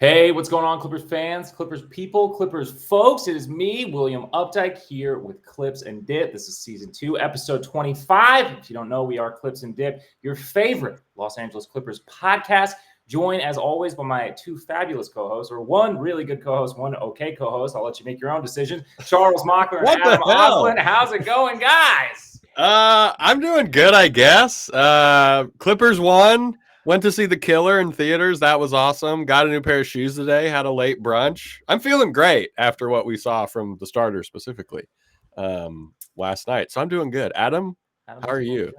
Hey, what's going on, Clippers fans, Clippers people, Clippers folks? It is me, William Updike, here with Clips and Dip. This is season 2, episode 25. If you don't know, we are Clips and Dip, your favorite Los Angeles Clippers podcast. Joined, as always, by my two fabulous co-hosts, or one really good co-host, one okay co-host. I'll let you make your own decision. Charles Mockler and Adam Osland. How's it going, guys? I'm doing good, I guess. Clippers won. Went to see The Killer in theaters. That was awesome. Got a new pair of shoes today. Had a late brunch. I'm feeling great after what we saw from the starters specifically last night. So I'm doing good. Adam, how are you?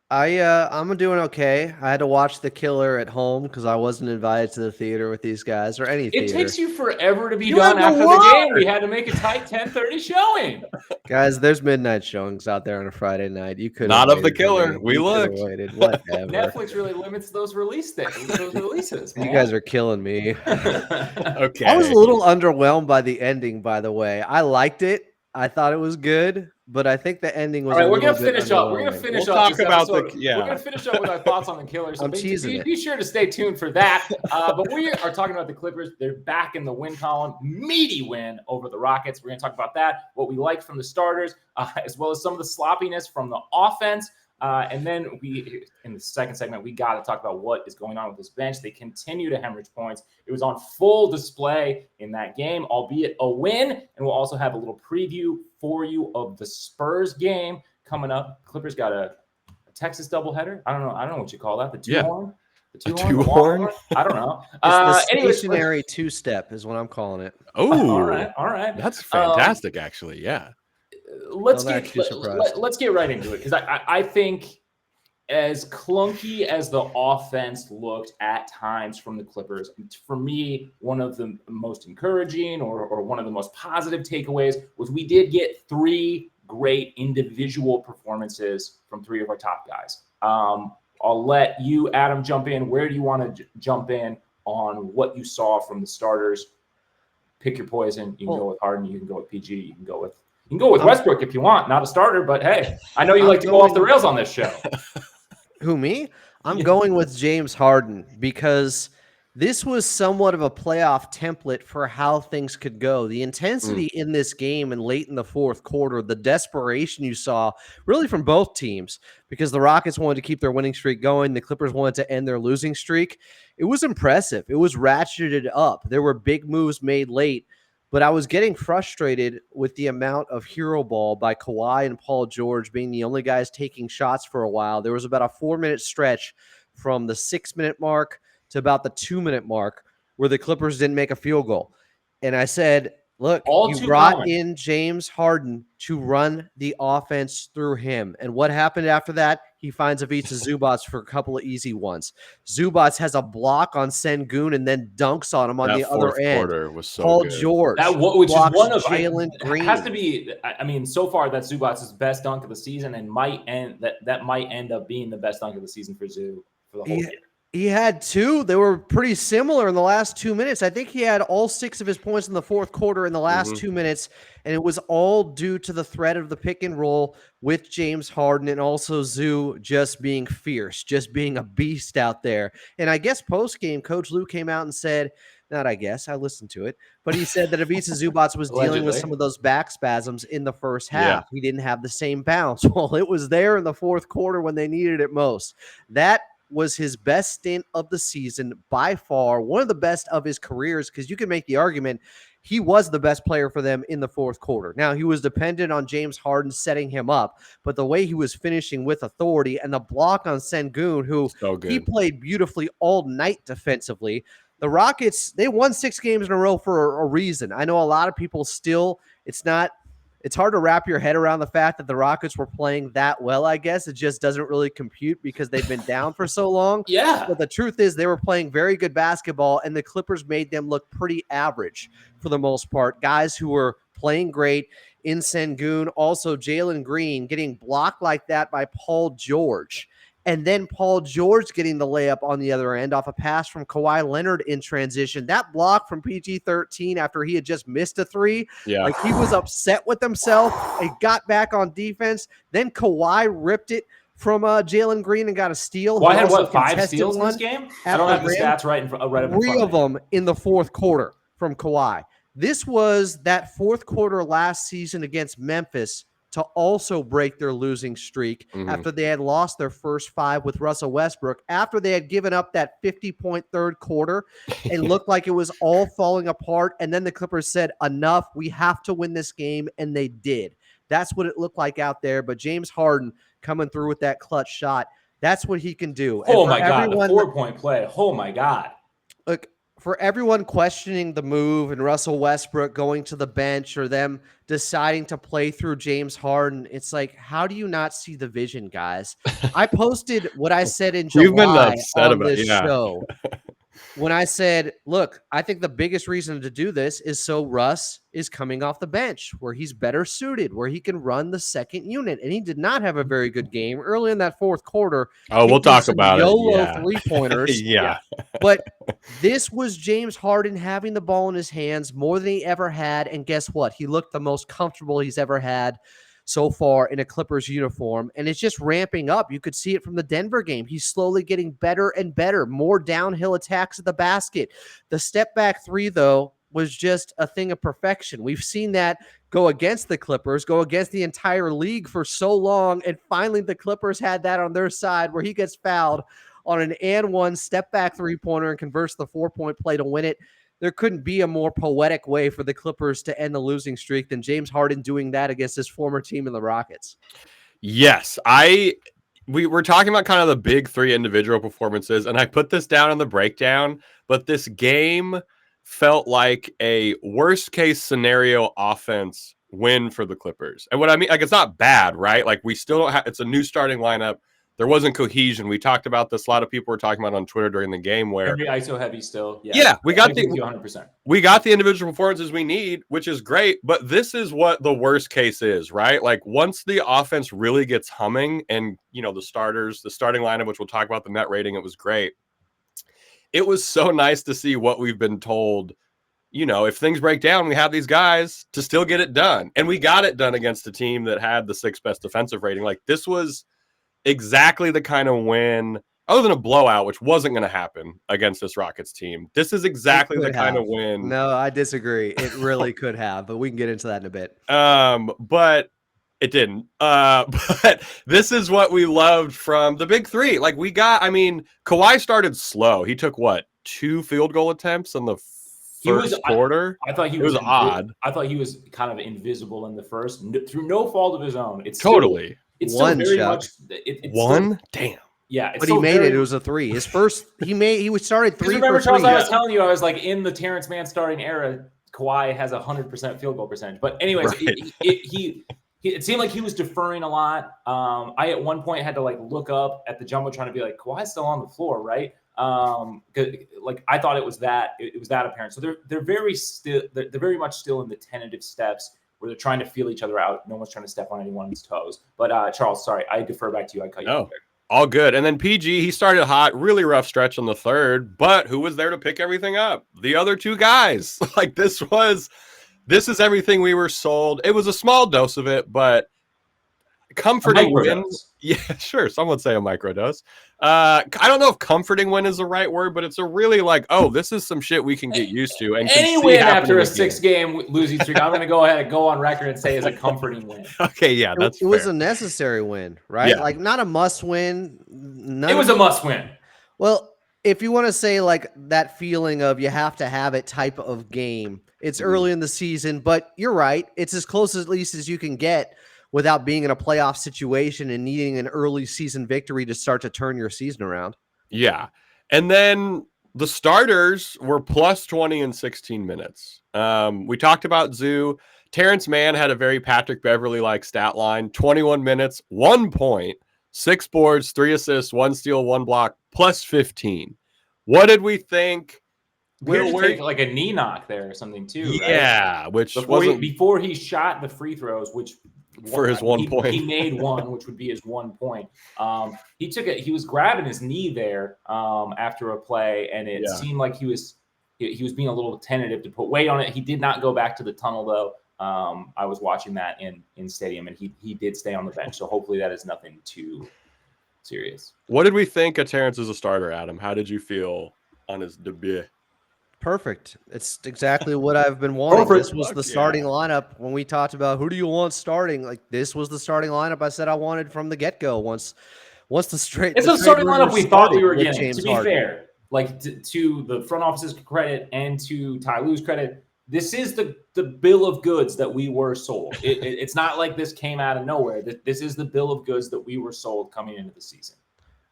I'm doing okay. I had to watch The Killer at home because I wasn't invited to the theater with these guys or any theater. It takes you forever to be done after the game. We had to make a tight 10:30 showing. Guys, there's midnight showings out there on a Friday night. You could not of The Killer. We looked. Whatever. Netflix really limits those releases. You guys are killing me. Okay. I was a little underwhelmed by the ending, by the way. I liked it. I thought it was good, but I think the ending was. All right, we're gonna finish up. We're gonna finish up. Talk about We're gonna finish up with our thoughts on the Killer. So be sure to stay tuned for that. But we are talking about the Clippers. They're back in the win column. Meaty win over the Rockets. We're gonna talk about that. What we liked from the starters, as well as some of the sloppiness from the offense. And then in the second segment, we got to talk about what is going on with this bench. They continue to hemorrhage points. It was on full display in that game, albeit a win. And we'll also have a little preview for you of the Spurs game coming up. Clippers got a Texas doubleheader. I don't know what you call that. The two-horn? The two-horn? I don't know. It's the stationary two-step is what I'm calling it. Oh, all right. That's fantastic, actually. Yeah. Let's get right into it because I think as clunky as the offense looked at times from the Clippers, for me, one of the most encouraging or one of the most positive takeaways was we did get 3 great individual performances from 3 of our top guys. I'll let you, Adam, jump in. Where do you want to jump in on what you saw from the starters? Pick your poison. You can go with Harden. You can go with PG. You can go with Westbrook if you want. Not a starter, but hey, I know you like to go off the rails on this show. Who, me? I'm going with James Harden because this was somewhat of a playoff template for how things could go. The intensity in this game and late in the fourth quarter, the desperation you saw really from both teams because the Rockets wanted to keep their winning streak going. The Clippers wanted to end their losing streak. It was impressive. It was ratcheted up. There were big moves made late. But I was getting frustrated with the amount of hero ball by Kawhi and Paul George being the only guys taking shots for a while. There was about a 4-minute stretch from the 6-minute mark to about the 2-minute mark where the Clippers didn't make a field goal. And I said, look, you brought in James Harden to run the offense through him. And what happened after that? He finds Ivica Zubac for a couple of easy ones. Zubac has a block on Sengun and then dunks on him on the other end. Was so Paul good. George, which is one of Jalen Green. Has to be. I mean, so far that's Zubac's best dunk of the season, and might end up being the best dunk of the season for Zoo for the whole year. He had 2. They were pretty similar in the last 2 minutes. I think he had all 6 of his points in the fourth quarter in the last 2 minutes, and it was all due to the threat of the pick and roll with James Harden and also Zoo just being fierce, just being a beast out there. And I guess post-game, Coach Lue came out and said, not I guess, I listened to it, but he said that Ivica Zubac was dealing with some of those back spasms in the first half. He didn't have the same bounce. Well, it was there in the fourth quarter when they needed it most. That was his best stint of the season by far, one of the best of his careers, because you can make the argument he was the best player for them in the fourth quarter. Now, he was dependent on James Harden setting him up, but the way he was finishing with authority and the block on Sengun, who he played beautifully all night defensively. The Rockets, they won 6 games in a row for a reason. I know a lot of people still, it's hard to wrap your head around the fact that the Rockets were playing that well, I guess. It just doesn't really compute because they've been down for so long. Yeah. But the truth is they were playing very good basketball, and the Clippers made them look pretty average for the most part. Guys who were playing great in Sengun, also Jalen Green getting blocked like that by Paul George. And then Paul George getting the layup on the other end off a pass from Kawhi Leonard in transition. That block from PG-13 after he had just missed a 3, like he was upset with himself. He got back on defense. Then Kawhi ripped it from Jalen Green and got a steal. Well, I had what, 5 steals in this game? I don't have the stats right up in 3 of them in the fourth quarter from Kawhi. This was that fourth quarter last season against Memphis to also break their losing streak after they had lost their first 5 with Russell Westbrook, after they had given up that 50-point third quarter. It looked like it was all falling apart. And then the Clippers said, enough, we have to win this game. And they did. That's what it looked like out there. But James Harden coming through with that clutch shot, that's what he can do. Oh, my God, the 4-point play. Oh, my God. Look, for everyone questioning the move and Russell Westbrook going to the bench or them deciding to play through James Harden, it's like, how do you not see the vision, guys? I posted what I said in July on this show. When I said, look, I think the biggest reason to do this is so Russ is coming off the bench where he's better suited, where he can run the second unit. And he did not have a very good game early in that fourth quarter. Oh, we'll talk about it. YOLO three-pointers. Yeah. But this was James Harden having the ball in his hands more than he ever had. And guess what? He looked the most comfortable he's ever had so far in a Clippers uniform, and it's just ramping up. You could see it from the Denver game. He's slowly getting better and better, more downhill attacks at the basket. The step back 3, though, was just a thing of perfection. We've seen that go against the Clippers, go against the entire league for so long, and finally the Clippers had that on their side where he gets fouled on an and one step back 3-pointer and converts the 4-point play to win it. There couldn't be a more poetic way for the Clippers to end the losing streak than James Harden doing that against his former team in the Rockets. Yes, we were talking about kind of the big 3 individual performances, and I put this down in the breakdown, but this game felt like a worst case scenario offense win for the Clippers. And what I mean, like, it's not bad, right? Like, we still don't have, it's a new starting lineup. There wasn't cohesion. We talked about this. A lot of people were talking about on Twitter during the game where very ISO heavy still. Yeah, we got the 100%. We got the individual performances we need, which is great. But this is what the worst case is, right? Like, once the offense really gets humming, and the starters, the starting lineup, which we'll talk about, the net rating, it was great. It was so nice to see what we've been told. If things break down, we have these guys to still get it done, and we got it done against a team that had the 6th best defensive rating. Like, this was exactly the kind of win, other than a blowout, which wasn't going to happen against this Rockets team. This is exactly the kind of win. No, I disagree. It really could have, but we can get into that in a bit. But it didn't. But this is what we loved from the big 3. Like, Kawhi started slow. He took 2 field goal attempts in the first quarter. I thought he was odd. I thought he was kind of invisible in the first, through no fault of his own. It's totally. It's still very much one. Damn. Yeah, but he made it. It was a 3. His first, he started 3. Remember, Charles, I was telling you, I was like, in the Terrence Mann starting era, Kawhi has 100% field goal percentage. But anyways, right. It seemed like he was deferring a lot. I at one point had to look up at the jumbotron to be like, Kawhi's still on the floor, right? I thought it was that apparent. So they're very much still in the tentative steps, where they're trying to feel each other out. No one's trying to step on anyone's toes. But Charles, sorry, I defer back to you. I cut you off there. All good. And then PG, he started hot, really rough stretch on the 3rd, but who was there to pick everything up? The other 2 guys. This is everything we were sold. It was a small dose of it, but comforting win. Yeah, sure. Some would say a microdose. I don't know if comforting win is the right word, but it's a really this is some shit we can get used to. And any win after a 6-game losing streak, I'm going to go ahead and go on record and say is a comforting win. Okay, yeah, that's it was a necessary win, right? Yeah. Not a must win. It was a must win. Well, if you want to say that feeling of you have to have it type of game, it's early in the season, but you're right. It's as close at least as you can get without being in a playoff situation and needing an early season victory to start to turn your season around. Yeah. And then the starters were plus 20 in 16 minutes. We talked about Zoo. Terrence Mann had a very Patrick Beverley-like stat line, 21 minutes, 1 point, 6 boards, 3 assists, 1 steal, 1 block, plus 15. What did we think? Weird to take a knee knock there or something too. Yeah, right? Which before he shot the free throws, which for his 1 point. He made 1, which would be his 1 point. He took it. He was grabbing his knee there after a play, and it seemed like he was being a little tentative to put weight on it. He did not go back to the tunnel though. I was watching that in stadium, and he did stay on the bench. So hopefully that is nothing to serious. What did we think of Terrence as a starter, Adam? How did you feel on his debut? Perfect. It's exactly what I've been wanting. This was the starting lineup when we talked about who do you want starting. Like, this was the starting lineup I said I wanted from the get-go. Once the straight. It's the starting lineup we thought we were getting. To be fair, like to the front office's credit and to Ty Lue's credit, this is the bill of goods that we were sold. It's not like this came out of nowhere. This is the bill of goods that we were sold coming into the season.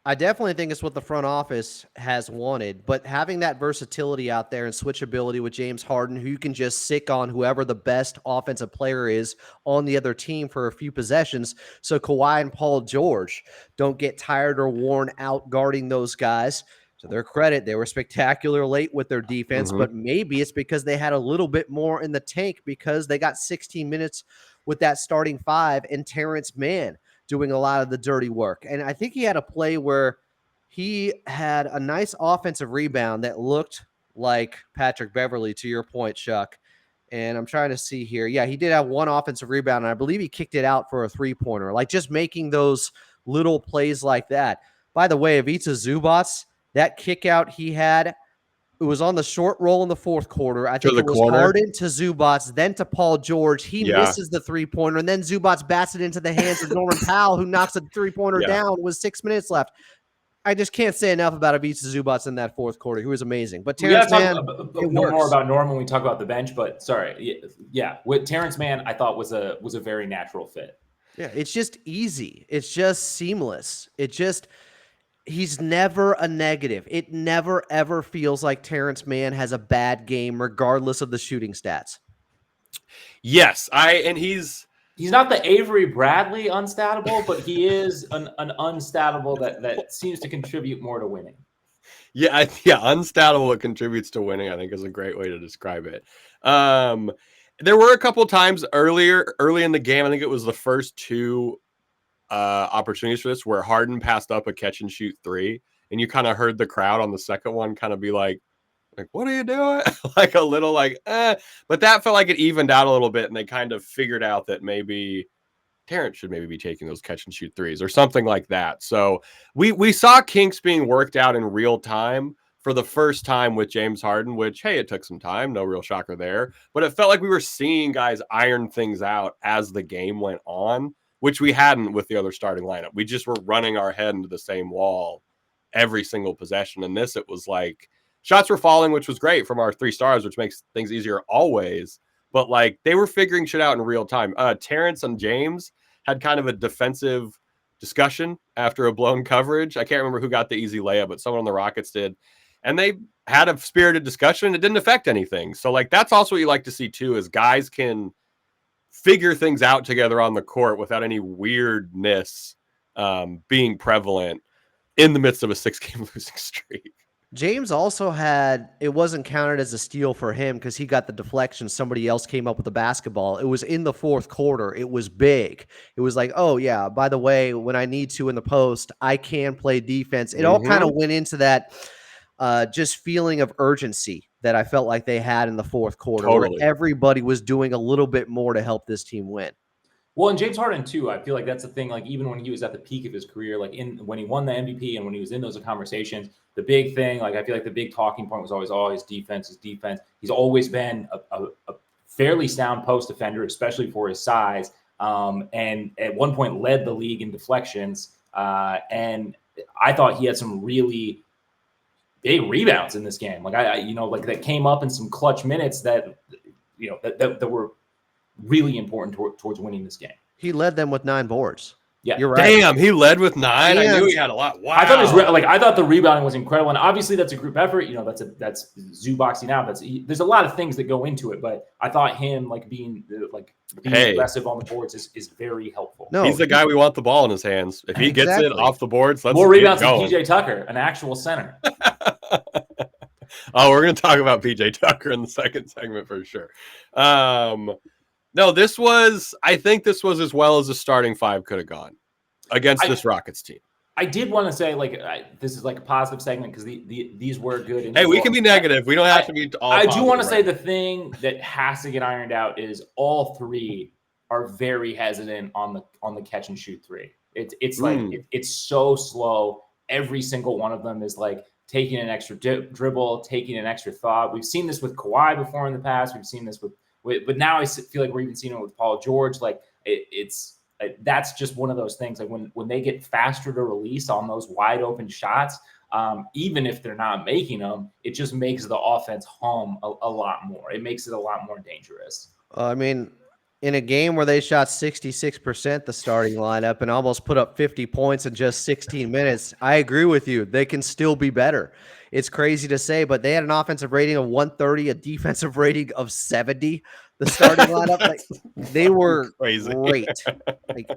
I definitely think it's what the front office has wanted, but having that versatility out there and switchability with James Harden, who you can just sick on whoever the best offensive player is on the other team for a few possessions, so Kawhi and Paul George don't get tired or worn out guarding those guys. To their credit, they were spectacular late with their defense, but maybe it's because they had a little bit more in the tank because they got 16 minutes with that starting five and Terrence Mann doing a lot of the dirty work. And I think he had a play where he had a nice offensive rebound that looked like Patrick Beverley, to your point, Chuck. And I'm trying to see here. Yeah, he did have one offensive rebound, and I believe he kicked it out for a three-pointer. Like, just making those little plays like that. By the way, Ivica Zubac, that kick out he had, it was on the short roll in the fourth quarter. I think it was Harden to Zubac, then to Paul George. He misses the three-pointer, and then Zubac bats it into the hands of Norman Powell, who knocks the three-pointer down with 6 minutes left. I just can't say enough about Ivica Zubac in that fourth quarter. He was amazing. But Terrence Mann, more about Norm when we talk about the bench. But sorry, with Terrence Mann, I thought was a very natural fit. Yeah, it's just easy. It's just seamless. He's never a negative. It never, ever feels like Terrence Mann has a bad game, regardless of the shooting stats. Yes, he's not the Avery Bradley unstatable, but he is an unstatable that seems to contribute more to winning. Yeah, unstatable that contributes to winning, I think, is a great way to describe it. There were a couple times early in the game, I think it was the first two opportunities for this, where Harden passed up a catch and shoot three, and you kind of heard the crowd on the second one kind of be like, what are you doing? Like a little but that felt like it evened out a little bit, and they kind of figured out that maybe Terrence should maybe be taking those catch and shoot threes or something like that. So we saw kinks being worked out in real time for the first time with James Harden, which, hey, it took some time, no real shocker there, but it felt like we were seeing guys iron things out as the game went on, which we hadn't with the other starting lineup. We just were running our head into the same wall every single possession. And this, it was like shots were falling, which was great from our 3 stars, which makes things easier always. But like they were figuring shit out in real time. Terrence and James had kind of a defensive discussion after a blown coverage. I can't remember who got the easy layup, but someone on the Rockets did. And they had a spirited discussion. It didn't affect anything. So like that's also what you like to see too, is guys can figure things out together on the court without any weirdness being prevalent in the midst of a 6-game losing streak. James also it wasn't counted as a steal for him because he got the deflection. Somebody else came up with the basketball. It was in the fourth quarter. It was big. It was like, oh yeah, by the way, when I need to in the post, I can play defense. It all kind of went into that just feeling of urgency that I felt like they had in the fourth quarter. Totally. Where everybody was doing a little bit more to help this team win. Well, and James Harden too, I feel like that's the thing. Like even when he was at the peak of his career, like when he won the MVP and when he was in those conversations, the big thing, like I feel like the big talking point was always his defense. He's always been a fairly sound post defender, especially for his size. And at one point led the league in deflections. And I thought he had some really big rebounds in this game. Like like that came up in some clutch minutes that were really important towards winning this game. He led them with 9 boards. Yeah, you're right. Damn, he led with 9. I knew he had a lot. Wow. I thought the rebounding was incredible, and obviously that's a group effort. That's Zubacing out. There's a lot of things that go into it, but I thought him being aggressive on the boards is very helpful. No, he's the guy we want the ball in his hands. If he gets it off the boards, let's more rebounds than PJ Tucker, an actual center. Oh, we're going to talk about PJ Tucker in the second segment for sure. No, I think this was as well as the starting 5 could have gone against this Rockets team. I did want to say, this is a positive segment because these were good. Hey, we can be negative. We don't have to be all. I do want to say the thing that has to get ironed out is all 3 are very hesitant on the catch and shoot 3. It's like it's so slow. Every single one of them is like taking an extra dribble, taking an extra thought. We've seen this with Kawhi before in the past. We've seen this but now I feel like we're even seeing it with Paul George. Like that's just one of those things. Like when they get faster to release on those wide open shots, even if they're not making them, it just makes the offense hum a lot more. It makes it a lot more dangerous. I mean, in a game where they shot 66% the starting lineup and almost put up 50 points in just 16 minutes, I agree with you. They can still be better. It's crazy to say, but they had an offensive rating of 130, a defensive rating of 70. The starting lineup, like, they were crazy. Great. Like,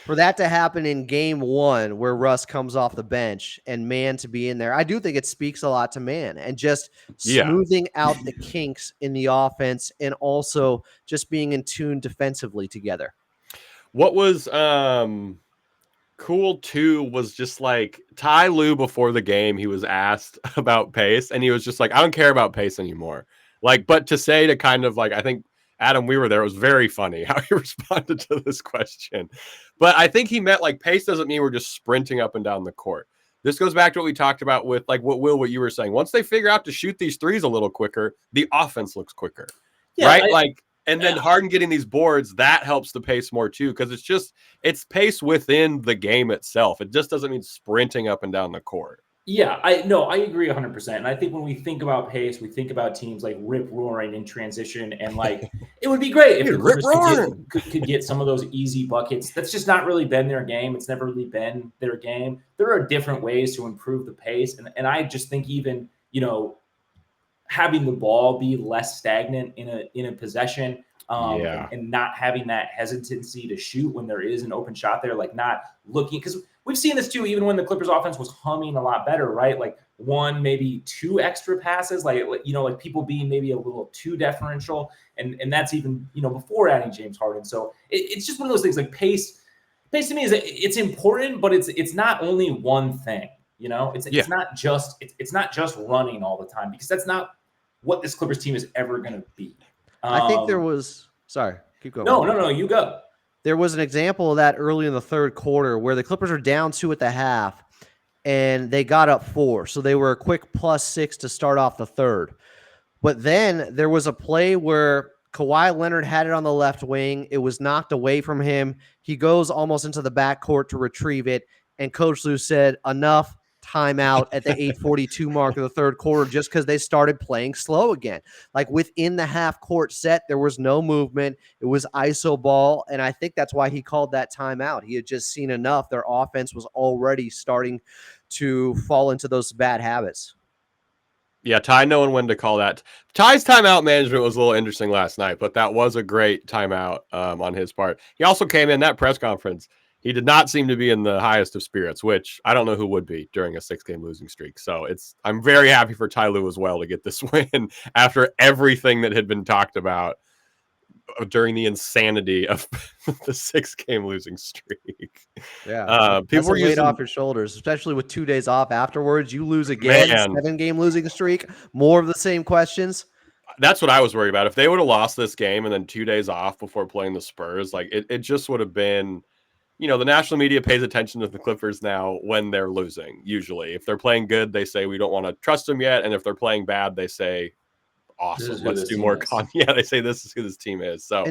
for that to happen in game one, where Russ comes off the bench and Man to be in there, I do think it speaks a lot to Man and just smoothing out the kinks in the offense and also just being in tune defensively together. What was cool too was just like Ty Lue before the game, he was asked about pace and he was just like, I don't care about pace anymore. Like, but to say to kind of like, I think Adam, we were there. It was very funny how he responded to this question. But I think he meant like pace doesn't mean we're just sprinting up and down the court. This goes back to what we talked about with like what you were saying. Once they figure out to shoot these threes a little quicker, the offense looks quicker. Yeah, right? And then Harden getting these boards, that helps the pace more too, because it's pace within the game itself. It just doesn't mean sprinting up and down the court. Yeah, I agree 100%. And I think when we think about pace, we think about teams like rip roaring in transition, and like it would be great if the Clippers could get some of those easy buckets. That's just not really been their game. It's never really been their game. There are different ways to improve the pace, and I just think even having the ball be less stagnant in a possession. And not having that hesitancy to shoot when there is an open shot there, like not looking, because we've seen this too, even when the Clippers offense was humming a lot better, right? Like one, maybe two extra passes, like people being maybe a little too deferential. And that's even, before adding James Harden. So it's just one of those things. Like pace to me it's important, but it's not only one thing, it's not just running all the time, because that's not what this Clippers team is ever going to be. I think there was – sorry, keep going. No, you go. There was an example of that early in the third quarter where the Clippers are down 2 at the half, and they got up 4. So they were a quick +6 to start off the third. But then there was a play where Kawhi Leonard had it on the left wing. It was knocked away from him. He goes almost into the backcourt to retrieve it, and Coach Lue said, enough. Timeout at the 8:42 mark of the third quarter, just because they started playing slow again. Like within the half court set, there was no movement. It was ISO ball. And I think that's why he called that timeout. He had just seen enough. Their offense was already starting to fall into those bad habits. Yeah, Ty knowing when to call that. Ty's timeout management was a little interesting last night, but that was a great timeout on his part. He also came in that press conference. He did not seem to be in the highest of spirits, which I don't know who would be during a 6-game losing streak. So I'm very happy for Ty Lue as well to get this win after everything that had been talked about during the insanity of the 6-game losing streak. Yeah, people were weight off your shoulders, especially with 2 days off afterwards. You lose again, 7-game losing streak, more of the same questions. That's what I was worried about. If they would have lost this game and then 2 days off before playing the Spurs, like it just would have been. The national media pays attention to the Clippers now when they're losing. Usually, if they're playing good, they say we don't want to trust them yet, and if they're playing bad, they say, "Awesome, let's do more." Yeah, they say this is who this team is. So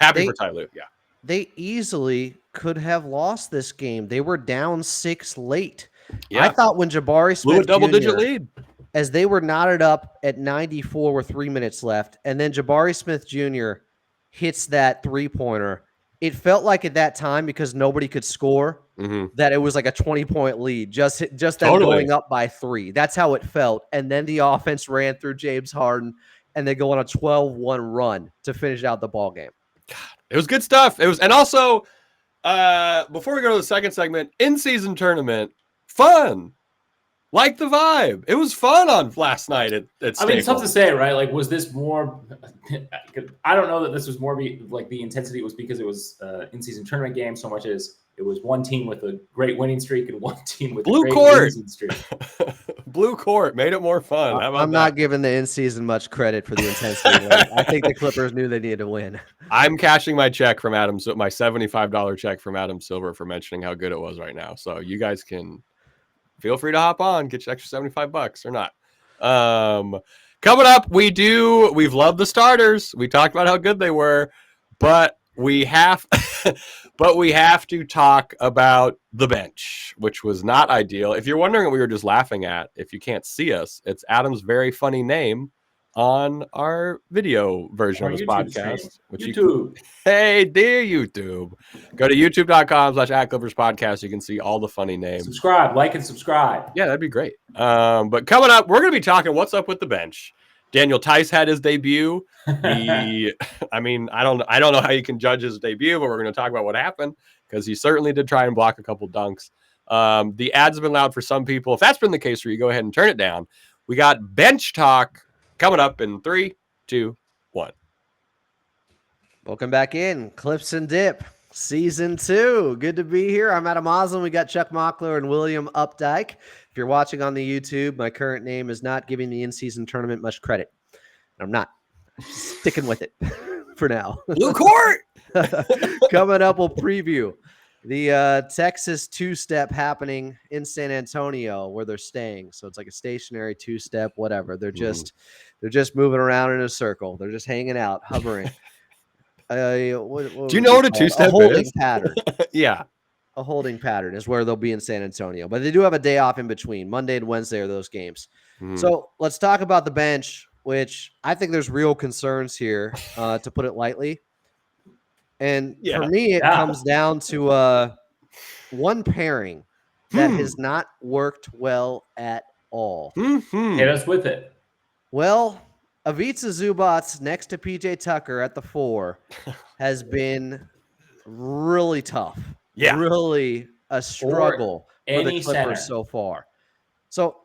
happy for Ty Lue. Yeah, they easily could have lost this game. They were down 6 late. Yeah. I thought when Jabari Smith blew a double-digit lead, as they were knotted up at 94 with 3 minutes left, and then Jabari Smith Jr. hits that 3-pointer. It felt like at that time, because nobody could score, that it was like a 20-point lead, just them going up by 3. That's how it felt. And then the offense ran through James Harden, and they go on a 12-1 run to finish out the ball game. God, it was good stuff. It was, and also before we go to the second segment, in-season tournament, fun. Like the vibe. It was fun on last night at Staples. I mean, it's tough to say, right? Like, was this more – I don't know that this was more like the intensity was because it was in-season tournament game so much as it was one team with a great winning streak and one team with a great losing streak. blue court, made it more fun. How about I'm not giving the in-season much credit for the intensity. I think the Clippers knew they needed to win. I'm cashing my check from Adam, my $75 check from Adam Silver for mentioning how good it was right now. So you guys can feel free to hop on, get your extra $75 or not. Coming up, we've loved the starters. We talked about how good they were, but we have to talk about the bench, which was not ideal. If you're wondering what we were just laughing at, if you can't see us, it's Adam's very funny name on our video version of this podcast. YouTube. Hey, dear YouTube. Go to youtube.com/@ClippersPodcast. You can see all the funny names. Subscribe, like, and subscribe. Yeah, that'd be great. But coming up, we're going to be talking what's up with the bench. Daniel Theis had his debut. I don't know how you can judge his debut, but we're going to talk about what happened because he certainly did try and block a couple dunks. The ads have been loud for some people. If that's been the case for you, go ahead and turn it down. We got bench talk coming up in 3, 2, 1. Welcome back in. Clips and Dip, Season 2. Good to be here. I'm Adam Oslin. We got Chuck Mockler and William Updike. If you're watching on the YouTube, my current name is not giving the in-season tournament much credit. I'm not. I'm sticking with it for now. Blue court! Coming up, we'll preview the Texas two-step happening in San Antonio where they're staying. So it's like a stationary two-step, whatever. They're just moving around in a circle. They're just hanging out, hovering. Do you know what a two-step holding is? Pattern? Yeah. A holding pattern is where they'll be in San Antonio. But they do have a day off in between. Monday and Wednesday are those games. So let's talk about the bench, which I think there's real concerns here, to put it lightly. And for me, it comes down to one pairing that has not worked well at all. Hit us with it. Well, Ivica Zubac next to PJ Tucker at the 4 has been really tough. Yeah. Really a struggle for the Clippers center so far. So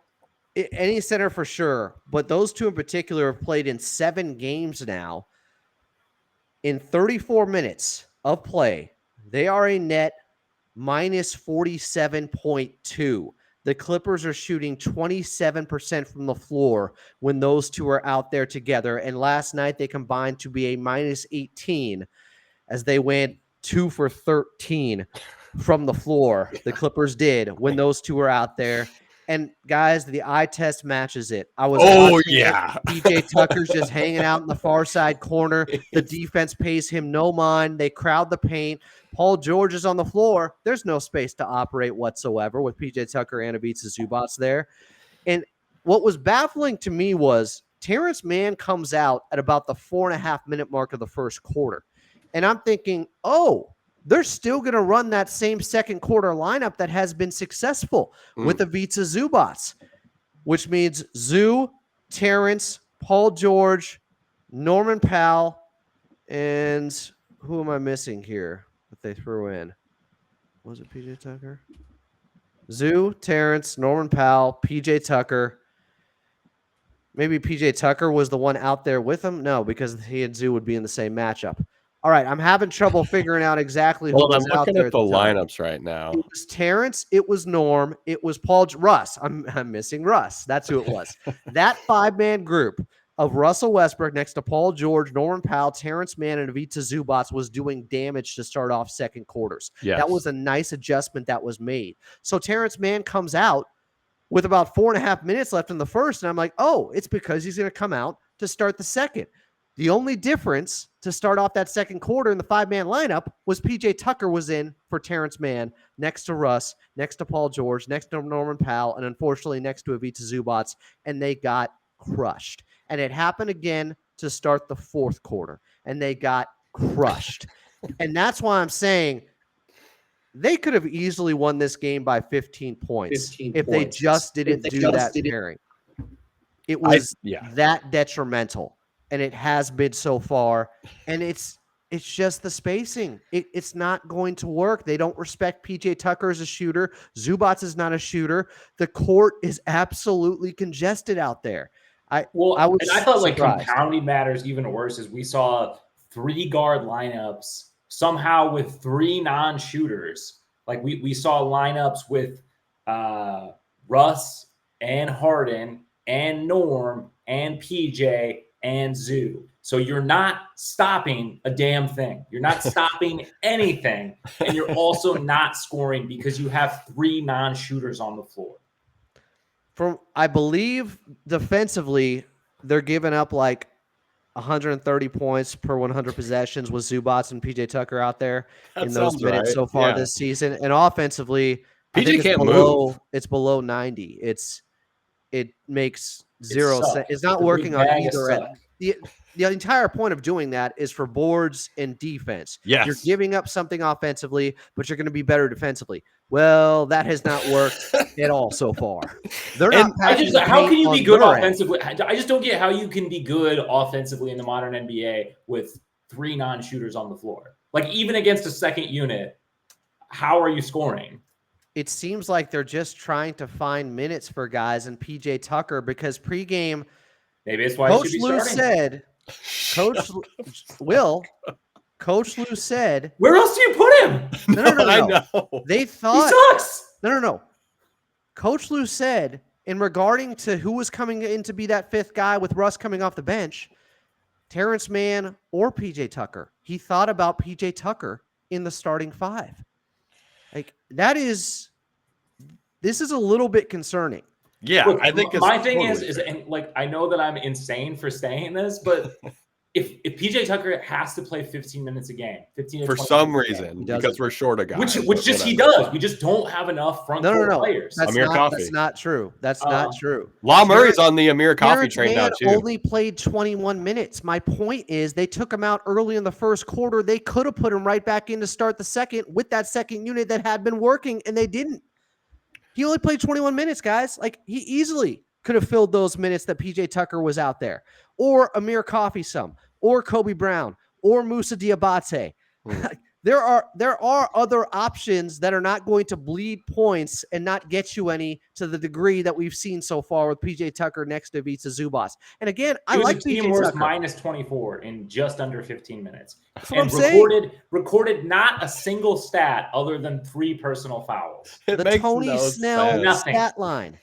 any center for sure, but those two in particular have played in 7 games now. In 34 minutes of play, they are a net minus 47.2. The Clippers are shooting 27% from the floor when those two are out there together. And last night they combined to be a minus 18 as they went 2 for 13 from the floor. The Clippers did when those two were out there. And guys, the eye test matches it. I was PJ Tucker's just hanging out in the far side corner. The defense pays him no mind. They crowd the paint. Paul George is on the floor. There's no space to operate whatsoever with PJ Tucker and Ivica Zubac there. And what was baffling to me was Terrence Mann comes out at about the 4.5-minute mark of the first quarter. And I'm thinking, they're still going to run that same second quarter lineup that has been successful with Ivica Zubac, which means Zoo, Terrence, Paul George, Norman Powell, and who am I missing here that they threw in? Was it PJ Tucker? Zoo, Terrence, Norman Powell, PJ Tucker. Maybe PJ Tucker was the one out there with him? No, because he and Zoo would be in the same matchup. All right, I'm having trouble figuring out exactly who was out there. I'm looking at the lineups right now. It was Terrence, it was Norm, it was Russ. I'm missing Russ. That's who it was. That 5-man group of Russell Westbrook next to Paul George, Norman Powell, Terrence Mann, and Ivica Zubac was doing damage to start off second quarters. Yes. That was a nice adjustment that was made. So Terrence Mann comes out with about 4.5 minutes left in the first, and I'm like, it's because he's going to come out to start the second. The only difference to start off that second quarter in the 5-man lineup was PJ Tucker was in for Terrence Mann next to Russ, next to Paul George, next to Norman Powell, and unfortunately next to Ivica Zubac, and they got crushed. And it happened again to start the fourth quarter, and they got crushed. And that's why I'm saying they could have easily won this game by 15 points if they just didn't do that pairing. It was that detrimental. And it has been so far. And it's just the spacing. It's not going to work. They don't respect PJ Tucker as a shooter. Zubac is not a shooter. The court is absolutely congested out there. I thought like compounding matters even worse as we saw 3 guard lineups somehow with 3 non-shooters. Like we saw lineups with Russ and Harden and Norm and PJ and Zoo. So you're not stopping a damn thing. You're not stopping anything. And you're also not scoring because you have 3 non-shooters on the floor. I believe defensively, they're giving up like 130 points per 100 possessions with Zubats and PJ Tucker out there in those minutes so far this season. And offensively, I think it's below 90. It makes zero sense. It's not working on either end. The entire point of doing that is for boards and defense. Yes. You're giving up something offensively, but you're going to be better defensively. Well, that has not worked at all so far. They're not. How can you be good offensively? I just don't get how you can be good offensively in the modern NBA with 3 non-shooters on the floor. Like even against a second unit, how are you scoring? It seems like they're just trying to find minutes for guys and PJ Tucker because pregame. Maybe it's why Coach Lou said. Coach Lou said, where else do you put him? No. I know. They thought he sucks. No. Coach Lou said, in regarding to who was coming in to be that 5th guy with Russ coming off the bench, Terrence Mann or PJ Tucker. He thought about PJ Tucker in the starting 5. Like this is a little bit concerning. Yeah, look, I think my thing is and like I know that I'm insane for saying this, but if PJ Tucker has to play 15 minutes a game, 15 for some reason because we're short of guys, which just he does. We just don't have enough front court players. That's not true. That's not true. Law Murray's on the Amir Coffey train now too. Only played 21 minutes. My point is they took him out early in the first quarter. They could have put him right back in to start the second with that second unit that had been working, and they didn't. He only played 21 minutes, guys. Like he easily could have filled those minutes that PJ Tucker was out there, or Amir Coffey or Kobe Brown, or Moussa Diabate. There are other options that are not going to bleed points and not get you any to the degree that we've seen so far with PJ Tucker next to Ivica Zubac. And again, I like PJ Tucker. Minus 24 in just under 15 minutes. That's what I'm saying. Recorded not a single stat other than 3 personal fouls. The Tony Snell stat line.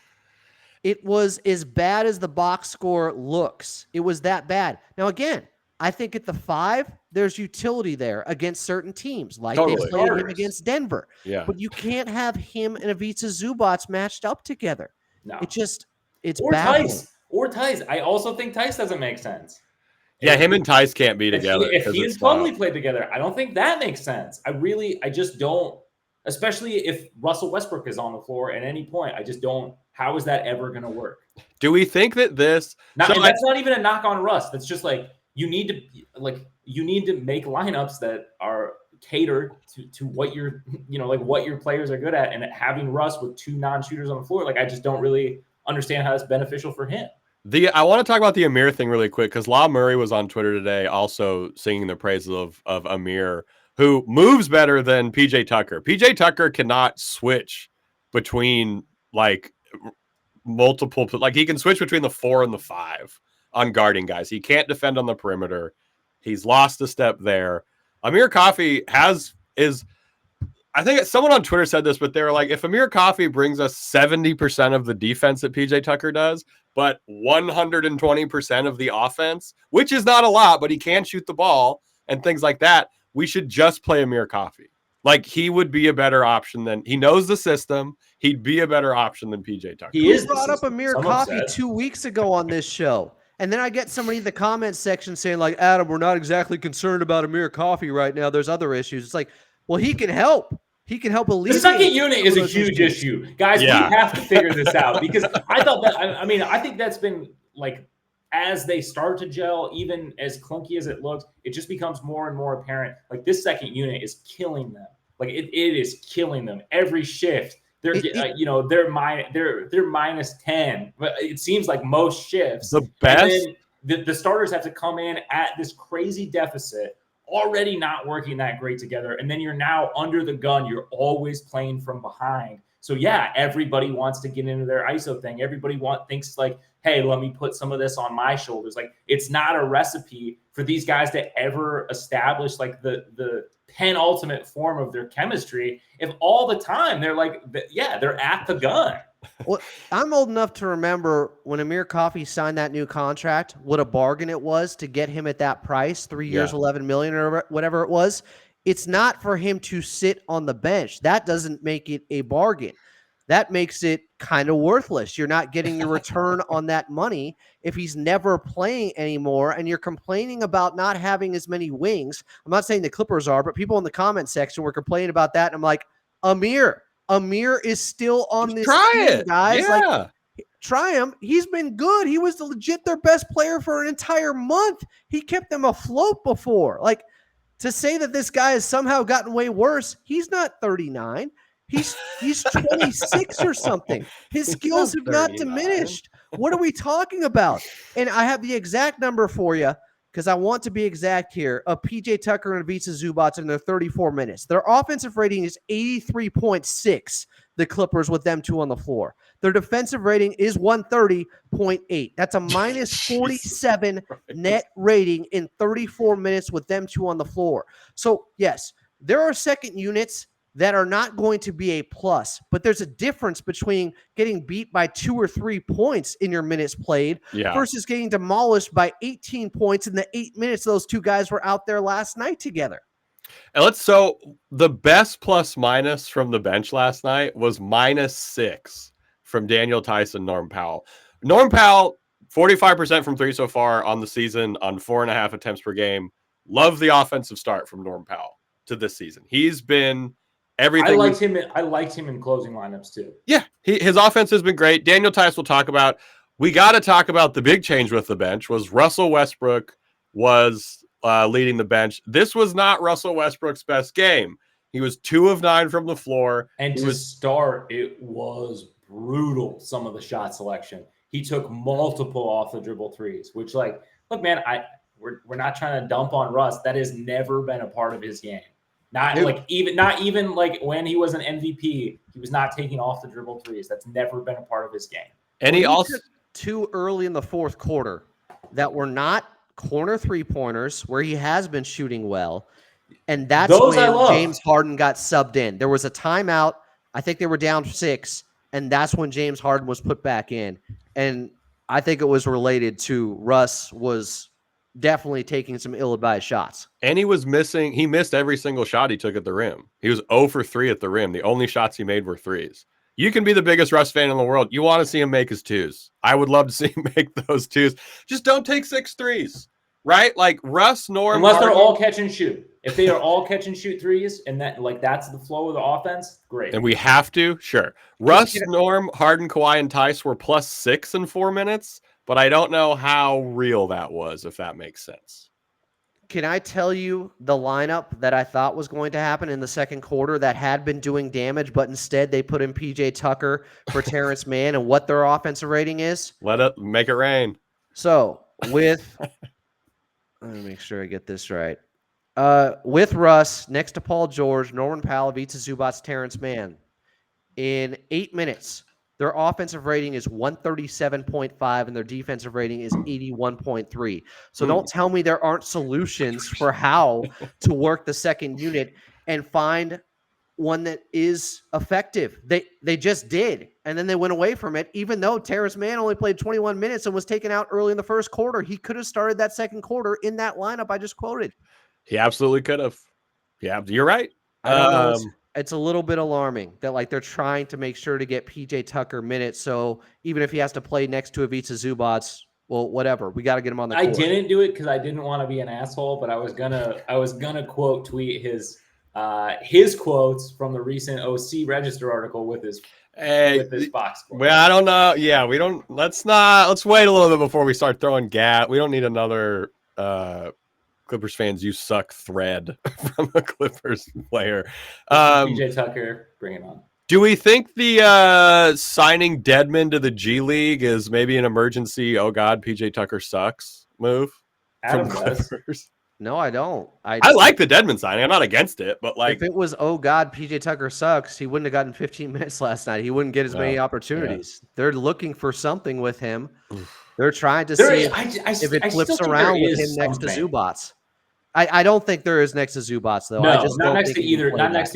It was as bad as the box score looks. It was that bad. Now, again, I think at the 5, there's utility there against certain teams, like they played him against Denver. Yeah. But you can't have him and Ivica Zubac matched up together. No. It's or baffling. Theis. I also think Theis doesn't make sense. Yeah, him and Theis can't be together. If he and Plumlee played together, I don't think that makes sense. I just don't, especially if Russell Westbrook is on the floor at any point. I just don't. How is that ever going to work? Do we think that this? That's not even a knock on Russ. That's just like you need to make lineups that are cater to what what your players are good at, and having Russ with 2 non-shooters on the floor, like I just don't really understand how that's beneficial for him. I want to talk about the Amir thing really quick because Law Murray was on Twitter today also singing the praises of Amir, who moves better than PJ Tucker. PJ Tucker cannot switch between like multiple, like he can switch between the 4 and the 5 on guarding guys. He can't defend on the perimeter. He's lost a step there. Amir Coffey I think someone on Twitter said this, but they were like, if Amir Coffey brings us 70% of the defense that PJ Tucker does, but 120% of the offense, which is not a lot, but he can shoot the ball and things like that, we should just play Amir Coffey. Like he would be a better option than he knows the system. He'd be a better option than PJ Tucker. He brought up Amir Coffey 2 weeks ago on this show. And then I get somebody in the comments section saying like, Adam, we're not exactly concerned about Amir Coffey right now. There's other issues. It's like, well, he can help. He can help alleviate. The second unit is a huge issue. Guys, we have to figure this out because I thought that, I think that's been like, as they start to gel, even as clunky as it looks, it just becomes more and more apparent. Like this second unit is killing them. Like it is killing them every shift. They're minus 10, but it seems like most shifts. The best. The starters have to come in at this crazy deficit, already not working that great together, and then you're now under the gun. You're always playing from behind. So yeah, everybody wants to get into their ISO thing. Everybody thinks like, hey, let me put some of this on my shoulders. Like it's not a recipe for these guys to ever establish like the penultimate form of their chemistry if all the time they're like, they're at the gun. Well, I'm old enough to remember when Amir Coffey signed that new contract, what a bargain it was to get him at that price, 3 years, 11 million or whatever it was. It's not for him to sit on the bench. That doesn't make it a bargain. That makes it kind of worthless. You're not getting your return on that money if he's never playing anymore, and you're complaining about not having as many wings. I'm not saying the Clippers are, but people in the comment section were complaining about that, and I'm like, Amir is still on this team, guys. Yeah. Like, try him. He's been good. He was legit their best player for an entire month. He kept them afloat before. Like, to say that this guy has somehow gotten way worse, he's not 39. He's 26 or something. His skills have not diminished. What are we talking about? And I have the exact number for you because I want to be exact here, of PJ Tucker and Ivica Zubac in their 34 minutes. Their offensive rating is 83.6, the Clippers, with them two on the floor. Their defensive rating is 130.8. That's a minus 47 net rating in 34 minutes with them two on the floor. So, yes, there are second units that are not going to be a plus, but there's a difference between getting beat by 2 or 3 points in your minutes played versus getting demolished by 18 points in the 8 minutes those two guys were out there last night together. And so the best plus minus from the bench last night was -6 from Daniel Theis and Norm Powell. Norm Powell, 45% from three so far on the season on 4.5 attempts per game. Love the offensive start from Norm Powell to this season. He's been everything. I liked him in closing lineups too. Yeah, his offense has been great. Daniel Theis will talk about. We got to talk about the big change with the bench was Russell Westbrook was leading the bench. This was not Russell Westbrook's best game. He was 2 of 9 from the floor. And start, it was brutal, some of the shot selection. He took multiple off the dribble threes, which, like, look, man, we're not trying to dump on Russ. That has never been a part of his game. Not even like when he was an MVP, he was not taking off the dribble threes. That's never been a part of his game. And he also took 2 early in the fourth quarter that were not corner 3-pointers where he has been shooting well. And that's when James Harden got subbed in. There was a timeout. I think they were down 6, and that's when James Harden was put back in. And I think it was related to Russ was definitely taking some ill-advised shots. And he missed every single shot he took at the rim. He was 0 for 3 at the rim. The only shots he made were threes. You can be the biggest Russ fan in the world. You want to see him make his twos. I would love to see him make those twos. Just don't take 6 threes, right? Like Russ, Norm. Unless they're all catch and shoot. If they are all catch and shoot threes and that's the flow of the offense, great. And we have to, sure. Russ, Norm, Harden, Kawhi, and Theis were +6 in 4 minutes, but I don't know how real that was, if that makes sense. Can I tell you the lineup that I thought was going to happen in the second quarter that had been doing damage, but instead they put in PJ Tucker for Terrence Mann and what their offensive rating is? Make it rain. So with, let me make sure I get this right. With Russ next to Paul George, Norman Powell, Ivica Zubac, Terrence Mann, in 8 minutes, their offensive rating is 137.5 and their defensive rating is 81.3. So don't tell me there aren't solutions for how to work the second unit and find one that is effective. They just did, and then they went away from it, even though Terrence Mann only played 21 minutes and was taken out early in the first quarter. He could have started that second quarter in that lineup I just quoted. He absolutely could have. Yeah, you're right. It's a little bit alarming that they're trying to make sure to get PJ Tucker minutes. So even if he has to play next to Ivica Zubac, well, whatever. We got to get him on the court. I didn't do it because I didn't want to be an asshole, but I was gonna quote tweet his quotes from the recent OC Register article with his box score. Well, I don't know. Yeah, let's wait a little bit before we start throwing gat. We don't need another Clippers fans, you suck thread from a Clippers player. PJ Tucker, bring it on. Do we think the signing Deadman to the G League is maybe an emergency, oh God, PJ Tucker sucks move Adam from does. Clippers? No, I don't. I like the Deadman signing. I'm not against it, but if it was, oh God, PJ Tucker sucks, he wouldn't have gotten 15 minutes last night. He wouldn't get as many opportunities. Yeah. They're looking for something with him. They're trying to see if it flips around with him next to Zubac. I don't think there is next to Zubac though. No, not next to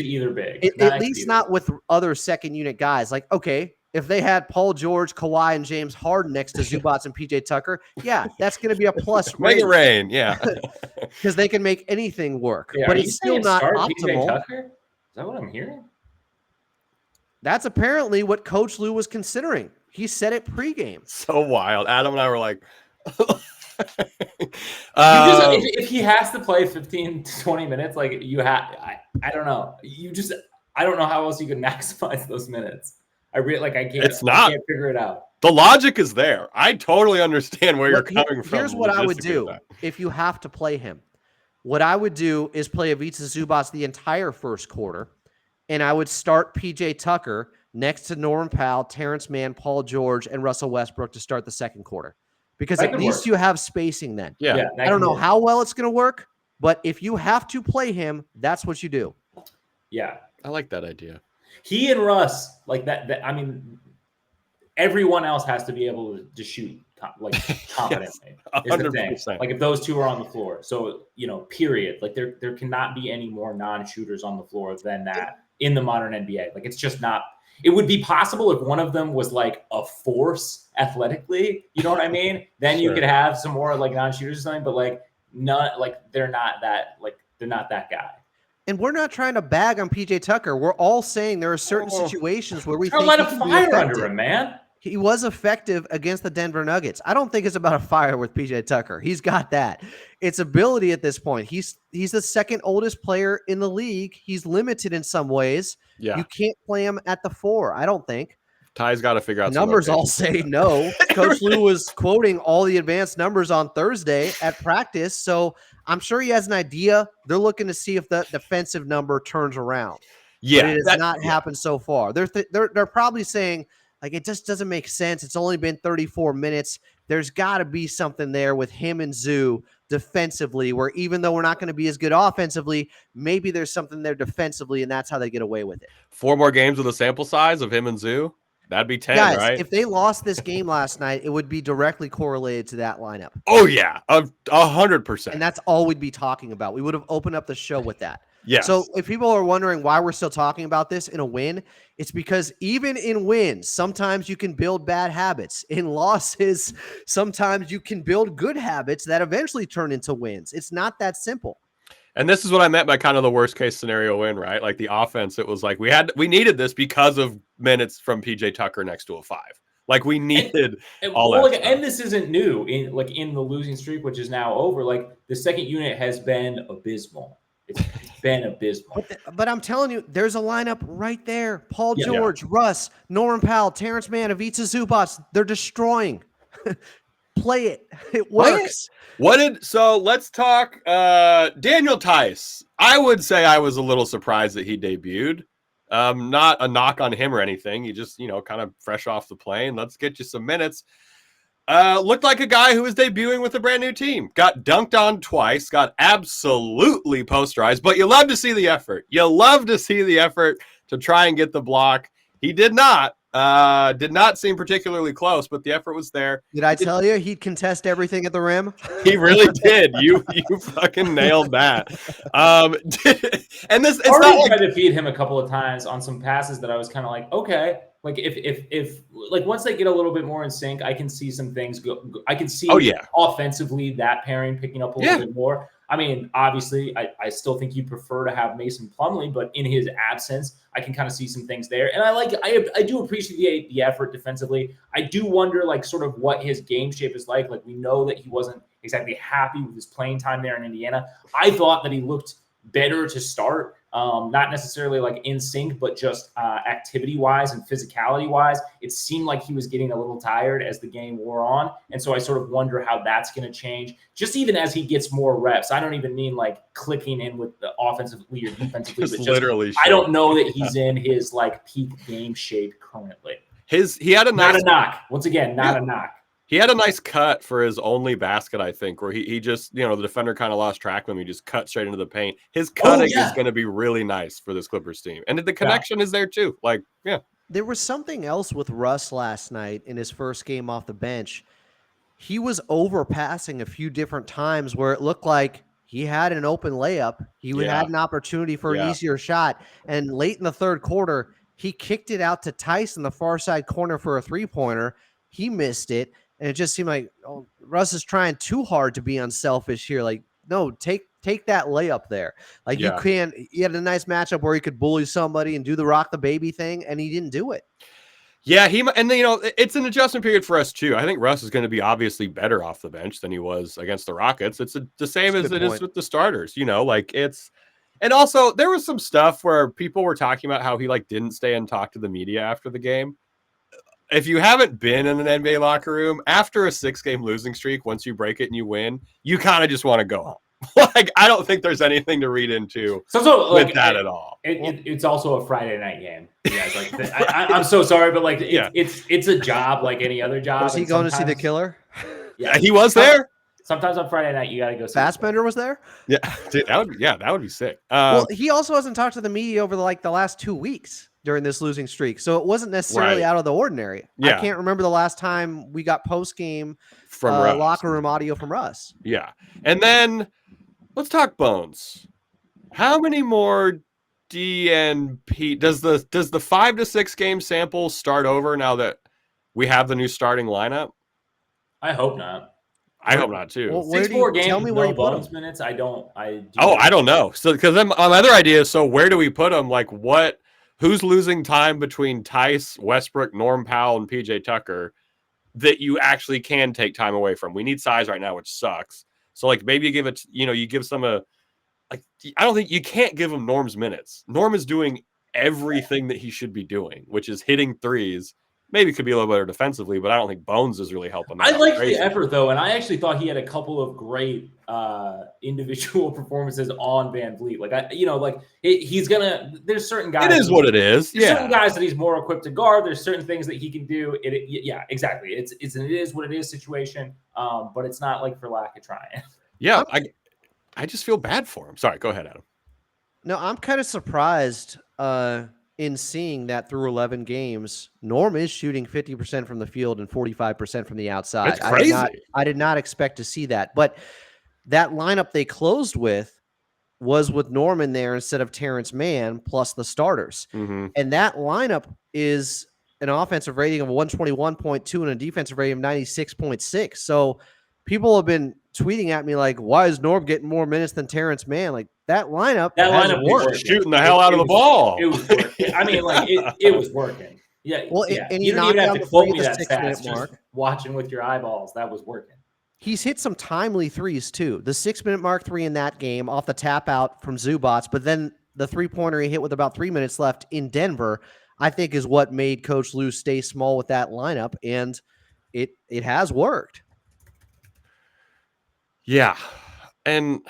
either big. At least not with other second unit guys. Like, okay, If they had Paul George, Kawhi, and James Harden next to Zubac and PJ Tucker, yeah, that's going to be a plus. Make it rain, yeah. Because they can make anything work. Yeah, but it's still not optimal. PJ Tucker? Is that what I'm hearing? That's apparently what Coach Lou was considering. He said it pregame. So wild. Adam and I were like, if he has to play 15 to 20 minutes, like I don't know. I don't know how else you can maximize those minutes. I can't figure it out. The logic is there. I totally understand where you're coming from. Here's what I would do if you have to play him. What I would do is play Ivica Zubac the entire first quarter, and I would start PJ Tucker next to Norman Powell, Terrence Mann, Paul George, and Russell Westbrook to start the second quarter. Because at least you have spacing then. Yeah. I don't know how well it's going to work, but if you have to play him, that's what you do. Yeah. I like that idea. He and Russ, like that I mean, everyone else has to be able to shoot confidently. Yes, is the thing. Like if those two are on the floor. So, period. Like there cannot be any more non-shooters on the floor than that in the modern NBA. Like it's just not. It would be possible if one of them was like a force athletically, you know what I mean? Then you could have some more like non-shooters or something, but like they're not that guy. And we're not trying to bag on PJ Tucker. We're all saying there are certain situations where we think light a fire under him, man. He was effective against the Denver Nuggets. I don't think it's about a fire with PJ Tucker. He's got that. It's ability at this point. He's the second oldest player in the league. He's limited in some ways. Yeah. You can't play him at the 4, I don't think. Ty's got to figure out numbers all say no. Coach Lou was quoting all the advanced numbers on Thursday at practice, so I'm sure he has an idea. They're looking to see if the defensive number turns around. Yeah, but it has not happened so far. They're probably saying like it just doesn't make sense. It's only been 34 minutes. There's got to be something there with him and Zoo defensively, where even though we're not going to be as good offensively, maybe there's something there defensively, and that's how they get away with it. 4 more games with a sample size of him and Zoo. That'd be 10, guys, right? If they lost this game last night, it would be directly correlated to that lineup. Oh, yeah, 100%. And that's all we'd be talking about. We would have opened up the show with that. Yes. So if people are wondering why we're still talking about this in a win, it's because even in wins, sometimes you can build bad habits. In losses, sometimes you can build good habits that eventually turn into wins. It's not that simple. And this is what I meant by kind of the worst case scenario win, right? Like the offense, it was like we needed this because of minutes from PJ Tucker next to a 5. Like we needed all that. And this isn't new in the losing streak, which is now over. Like the second unit has been abysmal. It's been abysmal. But I'm telling you, there's a lineup right there. Paul George, Russ, Norman Powell, Terrence Mann, Ivica Zubac. They're destroying. Play it. It works. So let's talk Daniel Theis. I would say I was a little surprised that he debuted. Not a knock on him or anything. He just, kind of fresh off the plane. Let's get you some minutes. Looked like a guy who was debuting with a brand new team. Got dunked on twice. Got absolutely posterized. But you love to see the effort. You love to see the effort to try and get the block. He did not. Did not seem particularly close, but the effort was there. Did I tell you he'd contest everything at the rim? He really did. You fucking nailed that. And this, it's not like, tried to feed him a couple of times on some passes that I was kind of like, okay, like if like once they get a little bit more in sync, I can see some things go. I can see offensively that pairing picking up a little bit more. I mean, obviously, I still think you prefer to have Mason Plumlee, but in his absence, I can kind of see some things there. And I do appreciate the effort defensively. I do wonder, like, sort of what his game shape is like. Like, we know that he wasn't exactly happy with his playing time there in Indiana. I thought that he looked better to start, not necessarily like in sync, but just activity wise and physicality wise. It seemed like he was getting a little tired as the game wore on. And so I sort of wonder how that's going to change just even as he gets more reps. I don't even mean like clicking in with the offensively or defensively, but just literally, I don't know that he's in his like peak game shape currently. He had a nice, not a knock. Once again, not a knock. He had a nice cut for his only basket, I think, where he just, the defender kind of lost track of him. He just cut straight into the paint. His cutting is going to be really nice for this Clippers team. And the connection is there too. Like, yeah. There was something else with Russ last night in his first game off the bench. He was overpassing a few different times where it looked like he had an open layup. He had an opportunity for an easier shot. And late in the third quarter, He kicked it out to Theis in the far side corner for a 3-pointer. He missed it. And it just seemed like Russ is trying too hard to be unselfish here. Like, no, take that layup there. Like you can't. He had a nice matchup where he could bully somebody and do the rock the baby thing, and he didn't do it. Yeah, and it's an adjustment period for us too. I think Russ is going to be obviously better off the bench than he was against the Rockets. It's the same as it is with the starters. And also there was some stuff where people were talking about how he didn't stay and talk to the media after the game. If you haven't been in an NBA locker room after a 6-game losing streak, once you break it and you win, you kind of just want to go home. I don't think there's anything to read into with that at all. It's also a Friday night game. Yeah, I'm so sorry, but it's a job like any other job. Was he going to see the killer? Yeah, he was there. Sometimes on Friday night you got to go. Fassbender was there. Yeah, dude, that would be sick. Well, he also hasn't talked to the media over the last 2 weeks during this losing streak, so it wasn't necessarily out of the ordinary. Yeah. I can't remember the last time we got post game from locker room audio from Russ. Yeah, and then let's talk Bones. How many more DNP does the 5 to 6 game sample start over now that we have the new starting lineup? I hope not. I hope not too. Well, 6-4 games. Tell me where you put Bones minutes. I don't know. So because then my other idea is, so where do we put them? Who's losing time between Theis, Westbrook, Norm Powell, and PJ Tucker that you actually can take time away from? We need size right now, which sucks. So maybe you give it, you give some I don't think you can't give him Norm's minutes. Norm is doing everything that he should be doing, which is hitting threes. Maybe could be a little better defensively, but I don't think Bones is really helping. I like the effort though, and I actually thought he had a couple of great individual performances on Van Vliet. He's gonna. There's certain guys. It is what it is. There's certain guys that he's more equipped to guard. There's certain things that he can do. Yeah, exactly. It is what it is situation. But it's not for lack of trying. Yeah, I just feel bad for him. Sorry, go ahead, Adam. No, I'm kind of surprised in seeing that through 11 games, Norm is shooting 50% from the field and 45% from the outside. That's crazy. I did not expect to see that. But that lineup they closed with was with Norm in there instead of Terrence Mann plus the starters. Mm-hmm. And that lineup is an offensive rating of 121.2 and a defensive rating of 96.6. So people have been tweeting at me why is Norm getting more minutes than Terrence Mann? That lineup was shooting the hell out of the ball. It was working. I mean, it was working. Yeah. Well, yeah. And you don't even have to quote me that stats. Just watching with your eyeballs, that was working. He's hit some timely threes too. The 6-minute mark 3 in that game off the tap out from Zubats, but then the 3-pointer he hit with about 3 minutes left in Denver, I think is what made Coach Lou stay small with that lineup, and it has worked. Yeah, and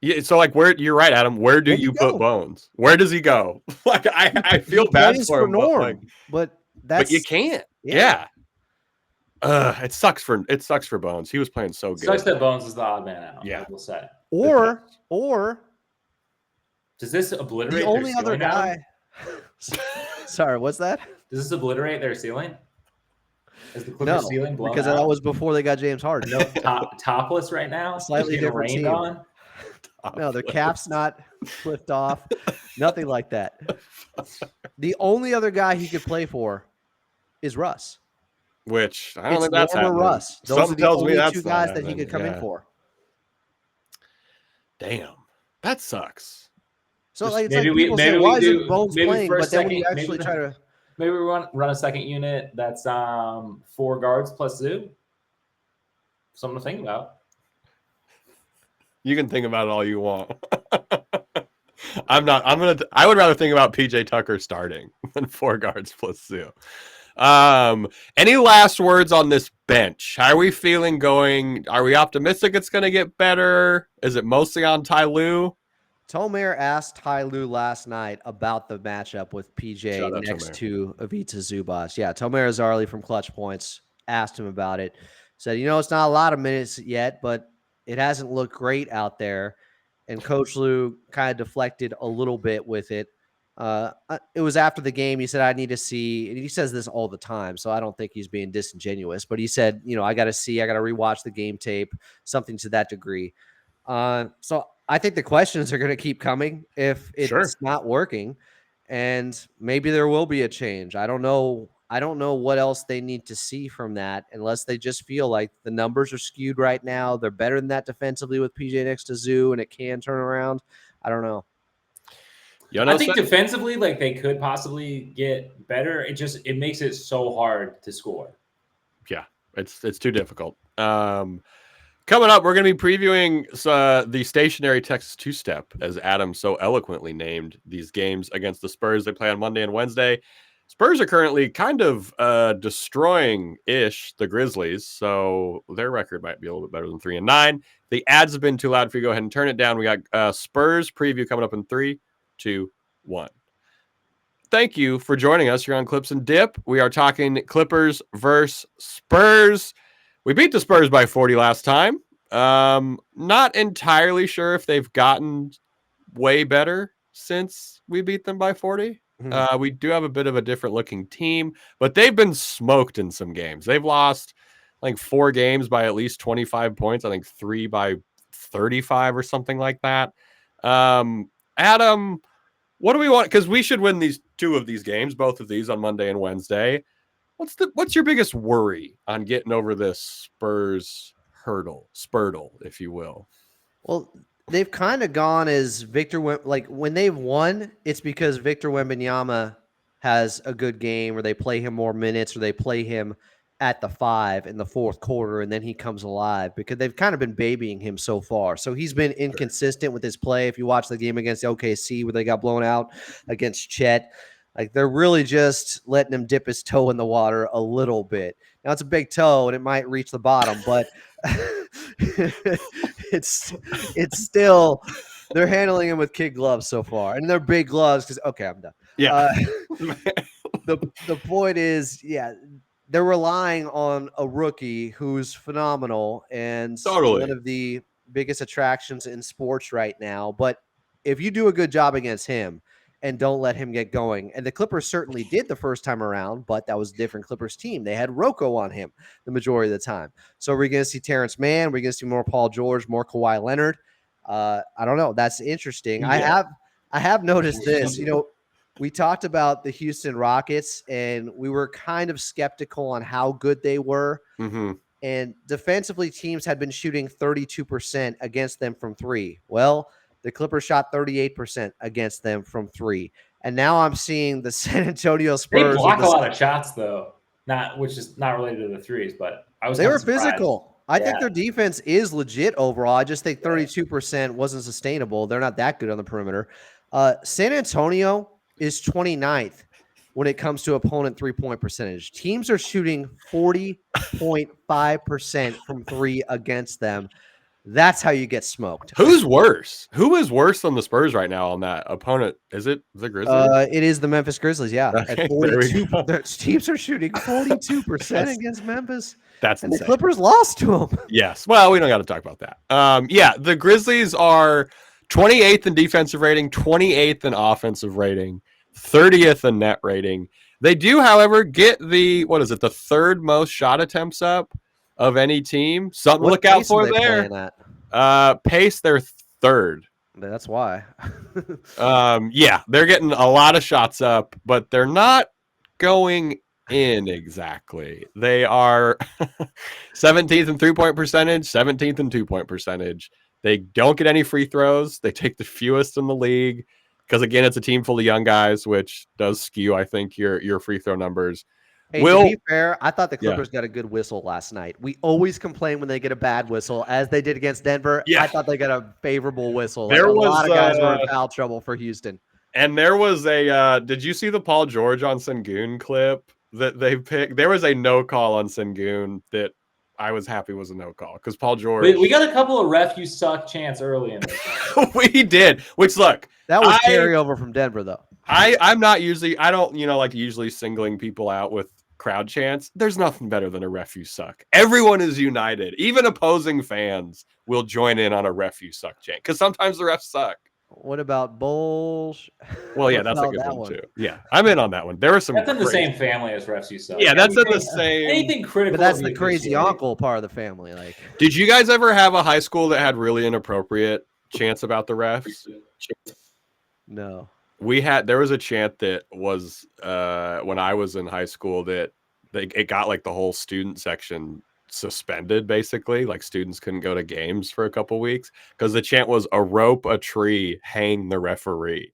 yeah, so where you're right, Adam. Where do you put Bones? Where does he go? I feel bad for him, Norm, but you can't. Yeah. It sucks for Bones. He was playing so good. Sucks that Bones is the odd man out. Yeah, we'll say. Or does this obliterate the only other guy? Sorry, what's that? Does this obliterate their ceiling? Is the Clippers ceiling blown because out? That was before they got James Harden. No, topless right now. Slightly different team. On. No, their cap's not flipped off. Nothing like that. The only other guy he could play for is Russ. Which I don't think that's happening. Russ. Those are the only two guys that he could come in for. Damn, that sucks. So people say, why isn't Bones playing? But then when you actually try to. Maybe we run a second unit that's 4 guards plus Zoo. Something to think about. You can think about it all you want. I would rather think about PJ Tucker starting than 4 guards plus Zoo. Any last words on this bench? How are we feeling going? Are we optimistic it's going to get better? Is it mostly on Ty Lue? Tomer asked Ty Lue last night about the matchup with PJ next to Ivica Zubac. Yeah, Tomer Azarli from Clutch Points asked him about it. Said, it's not a lot of minutes yet, but it hasn't looked great out there. And Coach Lue kind of deflected a little bit with it. It was after the game. He said, I need to see, and he says this all the time, so I don't think he's being disingenuous, but he said, I got to rewatch the game tape, something to that degree. So I think the questions are going to keep coming if it's not working. and maybe there will be a change. I don't know. I don't know what else they need to see from that unless they just feel like the numbers are skewed right now. They're better than that defensively with PJ next to Zoo, and it can turn around. I don't know. I think defensively, like they could possibly get better. It makes it so hard to score. Yeah, it's too difficult. Coming up, we're going to be previewing the stationary Texas two-step, as Adam so eloquently named these games against the Spurs. They play on Monday and Wednesday. Spurs are currently kind of destroying-ish the Grizzlies, so their record might be a little bit better than 3-9. The ads have been too loud for you. Go ahead and turn it down. We got Spurs preview coming up in 3, 2, 1. Thank you for joining us here on Clips and Dip. We are talking Clippers versus Spurs. We beat the Spurs by 40 last time. Not entirely sure if they've gotten way better since we beat them by 40. We do have a bit of a different looking team, but they've been smoked in some games. They've lost like 4 games by at least 25 points. I think 3 by 35 or something like that. Adam, what do we want? Because we should win these 2 of these games, both of these on Monday and Wednesday. What's your biggest worry on getting over this Spurs spurtle, if you will? Well, they've kind of gone as when they've won, it's because Victor Wembanyama has a good game, or they play him more minutes, or they play him at the 5 in the fourth quarter, and then he comes alive, because they've kind of been babying him so far. So he's been inconsistent with his play. If you watch the game against OKC where they got blown out against Chet, like they're really just letting him dip his toe in the water a little bit. Now it's a big toe and it might reach the bottom, but it's still, they're handling him with kid gloves so far, and they're big gloves because I'm done. Yeah. The point is, they're relying on a rookie who's phenomenal and one of the biggest attractions in sports right now. But if you do a good job against him and don't let him get going, and the Clippers certainly did the first time around, but that was a different Clippers team. They had Rocco on him the majority of the time. So we're going to see Terrence Mann. We're going to see more Paul George, more Kawhi Leonard. I don't know. That's interesting. Yeah. I have noticed this. We talked about the Houston Rockets, and we were kind of skeptical on how good they were. Mm-hmm. And defensively, teams had been shooting 32% against them from 3. Well, the Clippers shot 38% against them from 3. And now I'm seeing the San Antonio Spurs. They block a lot of shots, though, which is not related to the threes, but they were physical. I think their defense is legit overall. I just think 32% wasn't sustainable. They're not that good on the perimeter. San Antonio is 29th when it comes to opponent 3-point percentage. Teams are shooting 40.5% from 3 against them. That's how you get smoked. Who's worse? Who is worse than the Spurs right now on that opponent? Is it the Grizzlies? It is the Memphis Grizzlies, yeah. Okay, at 42, their teams are shooting 42% against Memphis. That's and insane. The Clippers lost to them. Yes. Well, we don't got to talk about that. The Grizzlies are 28th in defensive rating, 28th in offensive rating, 30th in net rating. They do, however, get the third most shot attempts up of any team. Something to look out for there. Pace, they're 3rd. That's why. They're getting a lot of shots up, but they're not going in exactly. They are 17th in 3-point percentage, 17th in 2-point percentage. They don't get any free throws. They take the fewest in the league because, again, it's a team full of young guys, which does skew, I think, your free throw numbers. Hey, to be fair, I thought the Clippers got a good whistle last night. We always complain when they get a bad whistle, as they did against Denver. Yeah. I thought they got a favorable whistle. A lot of guys were in foul trouble for Houston. And there was did you see the Paul George on Sengun clip that they picked? There was a no call on Sengun that I was happy was a no call because Paul George. We got a couple of ref you suck chants early in this. We did, which look. That was carryover from Denver, though. I'm not usually, I don't, like usually singling people out with crowd chants. There's nothing better than a ref you suck. Everyone is united. Even opposing fans will join in on a ref you suck chant because sometimes the refs suck. What about Bulls? Well, yeah, that's a good one too. Yeah, I'm in on that one. There were some. That's in the same family as refs you suck. Yeah, that's in the same. Anything critical. But that's the crazy uncle part of the family. Like, did you guys ever have a high school that had really inappropriate chants about the refs? No. there was a chant that was when I was in high school that it got like the whole student section suspended, basically. Like students couldn't go to games for a couple weeks because the chant was a rope, a tree, hang the referee.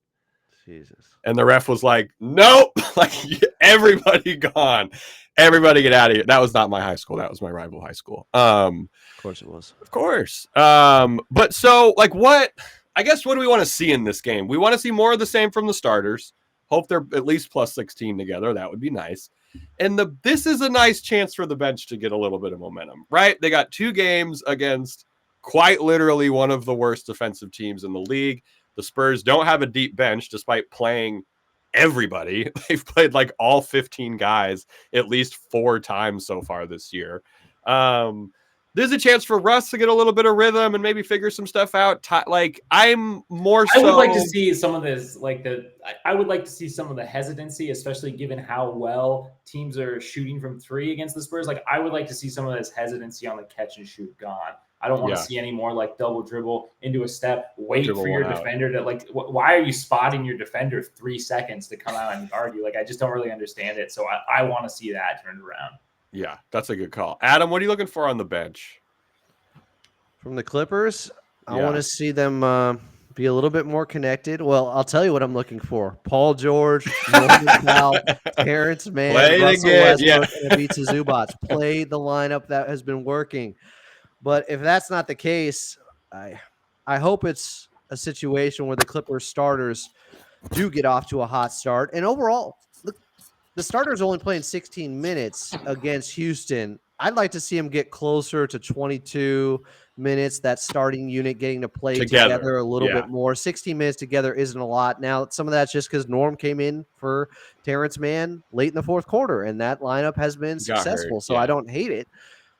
Jesus. And the ref was like, nope, like everybody gone. Everybody get out of here. That was not my high school. That was my rival high school. Of course it was. Of course. But so like what do we want to see in this game? We want to see more of the same from the starters. Hope they're at least plus 16 together. That would be nice. And this is a nice chance for the bench to get a little bit of momentum, right? They got 2 games against quite literally one of the worst defensive teams in the league. The Spurs don't have a deep bench despite playing everybody. They've played like all 15 guys at least 4 times so far this year. There's a chance for Russ to get a little bit of rhythm and maybe figure some stuff out. Like I'm more so. I would like to see some of this, I would like to see some of the hesitancy, especially given how well teams are shooting from 3 against the Spurs. Like I would like to see some of this hesitancy on the catch and shoot gone. I don't want to see any more like double dribble into a step, wait for your defender to like, why are you spotting your defender 3 seconds to come out and guard you? Like, I just don't really understand it. So I want to see that turned around. Yeah, that's a good call. Adam, what are you looking for on the bench? From the Clippers, I want to see them be a little bit more connected. Well, I'll tell you what I'm looking for. Paul George, Norman Powell, Terrence Mann, Russell Westbrook, and Ivica Zubac. Play the lineup that has been working. But if that's not the case, I hope it's a situation where the Clippers starters do get off to a hot start. And overall, the starters only playing 16 minutes against Houston. I'd like to see them get closer to 22 minutes, that starting unit getting to play together a little bit more. 16 minutes together isn't a lot. Now, some of that's just because Norm came in for Terrence Mann late in the 4th quarter, and that lineup has been successful, so I don't hate it.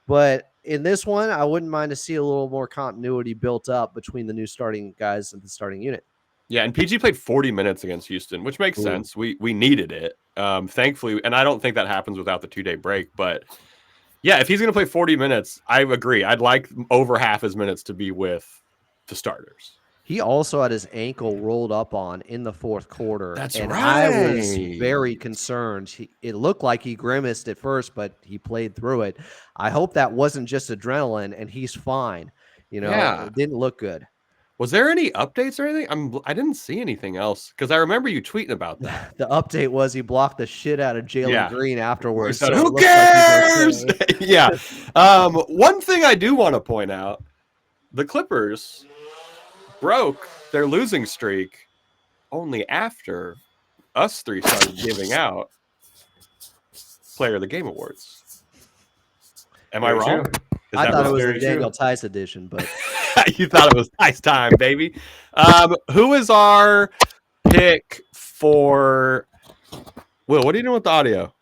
But in this one, I wouldn't mind to see a little more continuity built up between the new starting guys and the starting unit. Yeah, and PG played 40 minutes against Houston, which makes sense. We needed it, thankfully, and I don't think that happens without the 2-day break. But yeah, if he's going to play 40 minutes, I agree. I'd like over half his minutes to be with the starters. He also had his ankle rolled up on in the 4th quarter. That's and right. I was very concerned. It looked like he grimaced at first, but he played through it. I hope that wasn't just adrenaline and he's fine. It didn't look good. Was there any updates or anything? I didn't see anything else because I remember you tweeting about that. The update was he blocked the shit out of Jalen Green afterwards. So who cares? Yeah. One thing I do want to point out, the Clippers broke their losing streak only after us 3 started giving out Player of the Game awards. Am I wrong? I thought it was the Daniel Theis edition, but you thought it was Theis time, baby. Who is our pick for Will? What are you doing with the audio?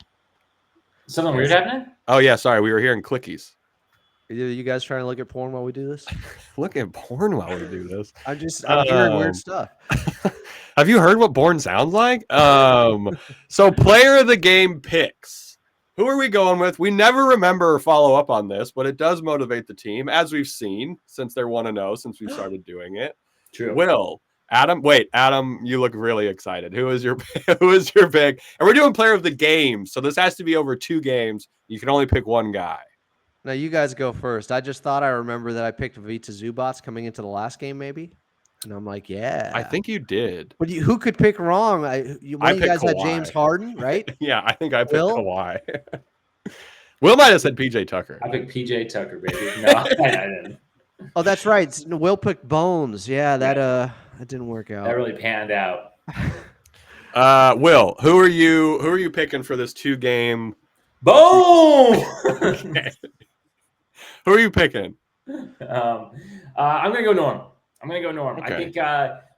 Something weird happening? Oh yeah, sorry, we were hearing clickies. Are you guys trying to look at porn while we do this? Look at porn while we do this. I'm hearing weird stuff. Have you heard what porn sounds like? So player of the game picks. Who are we going with? We never remember or follow up on this, but it does motivate the team, as we've seen since they're 1-0 since we started doing it. True. Will, Adam, you look really excited. Who is your pick? And we're doing player of the game, so this has to be over 2 games. You can only pick one guy. Now you guys go first. I just thought I remember that I picked Ivica Zubac coming into the last game, maybe. And I'm like, yeah. I think you did. But who could pick wrong? One of you guys Kawhi. had James Harden, right? Yeah, I think I picked Kawhi. Will might have said PJ Tucker. I picked PJ Tucker, baby. No, I didn't. Oh, that's right. Will picked Bones. Yeah, that didn't work out. That really panned out. Will, who are you picking for this 2-game? Boom! Okay. Who are you picking? I'm gonna go Norm. Okay.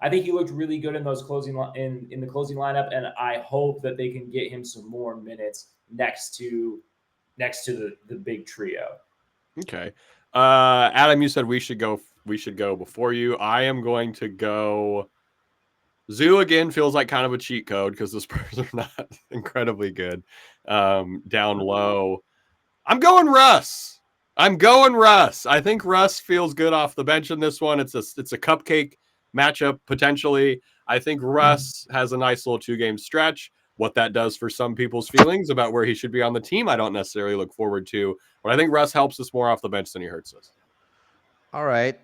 I think he looked really good in those closing in the closing lineup, and I hope that they can get him some more minutes next to the big trio. Okay. Adam, you said we should go before you. I am going to go Zoo again. Feels like kind of a cheat code because the Spurs are not incredibly good down low. I'm going Russ. I think Russ feels good off the bench in this one. It's a cupcake matchup potentially. I think Russ has a nice little 2-game stretch. What that does for some people's feelings about where he should be on the team, I don't necessarily look forward to. But I think Russ helps us more off the bench than he hurts us. All right.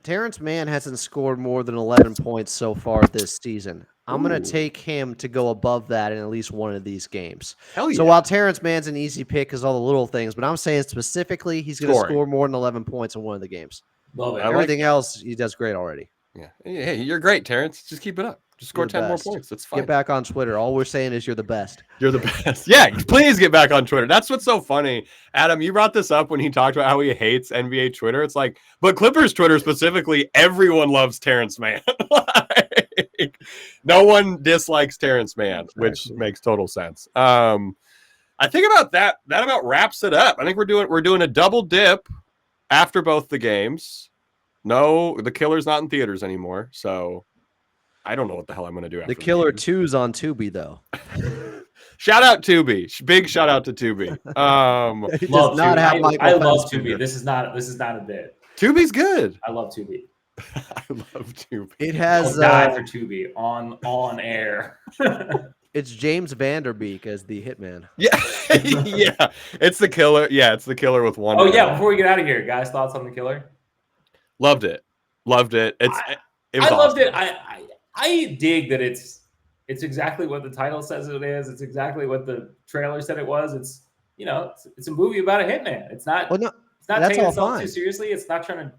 Terrence Mann hasn't scored more than 11 points so far this season. I'm going to take him to go above that in at least one of these games. Hell yeah. So while Terrence Mann's an easy pick because all the little things, but I'm saying specifically he's going to score more than 11 points in one of the games. Love it. Everything else, he does great already. Yeah. Hey, you're great, Terrence. Just keep it up. Just score 10 more points. That's fine. Get back on Twitter. All we're saying is you're the best. You're the best. Yeah, please get back on Twitter. That's what's so funny. Adam, you brought this up when he talked about how he hates NBA Twitter. It's like, but Clippers Twitter specifically, everyone loves Terrence Mann. Like, no one dislikes Terrence Mann, which makes total sense. I think about that about wraps it up. I think we're doing a double dip after both the games. No, the Killer's not in theaters anymore, so I don't know what the hell I'm going to do after the Killer 2's on Tubi, though. Shout out Tubi. Big shout out to Tubi. I love Tubi. This is not a bit. Tubi's good. I love Tubi. I love Tubi. It has die for Tubi on air. It's James Vanderbeek as the hitman. Yeah. Yeah. It's the Killer. Yeah, it's the Killer with one. Oh yeah, before we get out of here, guys, thoughts on the Killer? Loved it. It was loved awesome. it. I dig that it's exactly what the title says it is. It's exactly what the trailer said it was. It's a movie about a hitman. It's not taking itself too seriously. It's not trying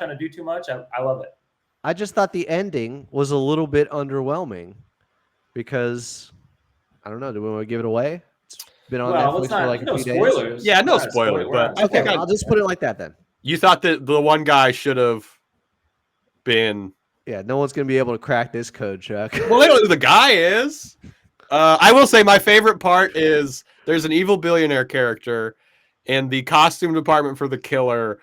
to do too much. I love it. I just thought the ending was a little bit underwhelming because I don't know. Do we want to give it away? It's been on Netflix for like a few spoilers. days. Yeah, no spoilers. But okay, I'll just put it like that then. You thought that the one guy should have been. Yeah, no one's going to be able to crack this code, Chuck. Well, they don't know who the guy is. I will say my favorite part is there's an evil billionaire character, and the costume department for the Killer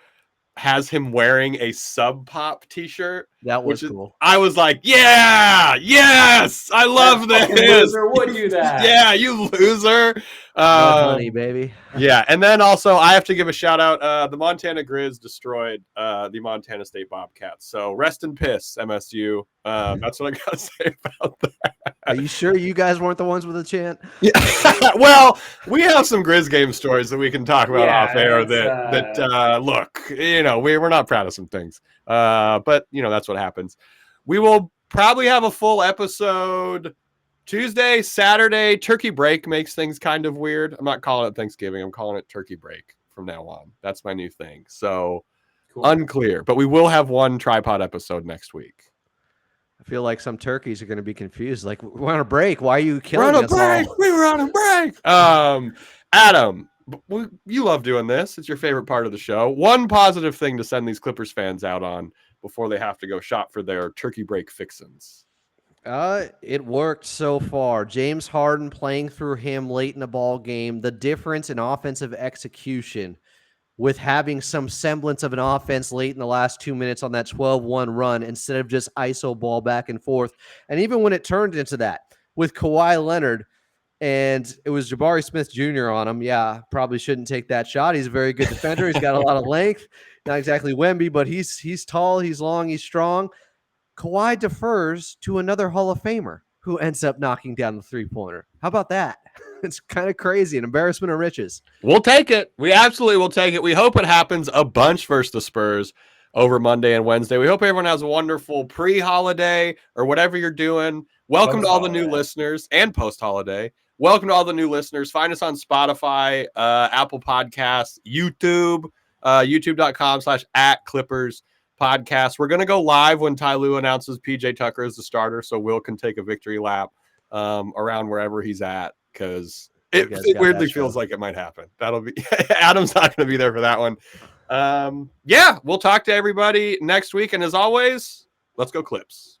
has him wearing a Sub Pop t-shirt. That was cool. I was like, yeah, yes, I love this. Loser would do that. Yeah, you loser. Money, baby. Yeah, and then also I have to give a shout out. The Montana Grizz destroyed the Montana State Bobcats. So rest in piss, MSU. That's what I gotta say about that. Are you sure you guys weren't the ones with the chant? Yeah. Well, we have some Grizz game stories that we can talk about off air. That look, we're not proud of some things. But that's what happens. We will probably have a full episode Tuesday, Saturday. Turkey break makes things kind of weird. I'm not calling it Thanksgiving. I'm calling it turkey break from now on. That's my new thing. So cool. Unclear, but we will have one tripod episode next week. I feel like some turkeys are going to be confused. Like, we're on a break. Why are you killing us all? We were on a break. Adam, you love doing this. It's your favorite part of the show. One positive thing to send these Clippers fans out on before they have to go shop for their turkey break fixins. It worked so far. James Harden playing through him late in the ball game. The difference in offensive execution with having some semblance of an offense late in the last 2 minutes on that 12-1 run instead of just ISO ball back and forth. And even when it turned into that with Kawhi Leonard and it was Jabari Smith Jr. on him, yeah, probably shouldn't take that shot. He's a very good defender. He's got a lot of length. Not exactly Wemby, but he's tall, he's long, he's strong. Kawhi defers to another Hall of Famer who ends up knocking down the three-pointer. How about that? It's kind of crazy, an embarrassment of riches. We'll take it. We absolutely will take it. We hope it happens a bunch versus the Spurs over Monday and Wednesday. We hope everyone has a wonderful pre-holiday or whatever you're doing. Welcome to all the new listeners and post-holiday. Welcome to all the new listeners. Find us on Spotify, Apple Podcasts, YouTube, youtube.com/@Clippers podcast. We're going to go live when Ty Lue announces PJ Tucker as the starter, so Will can take a victory lap around wherever he's at, because it weirdly feels like it might happen. That'll be Adam's not going to be there for that one. Yeah, we'll talk to everybody next week, and as always, let's go Clips.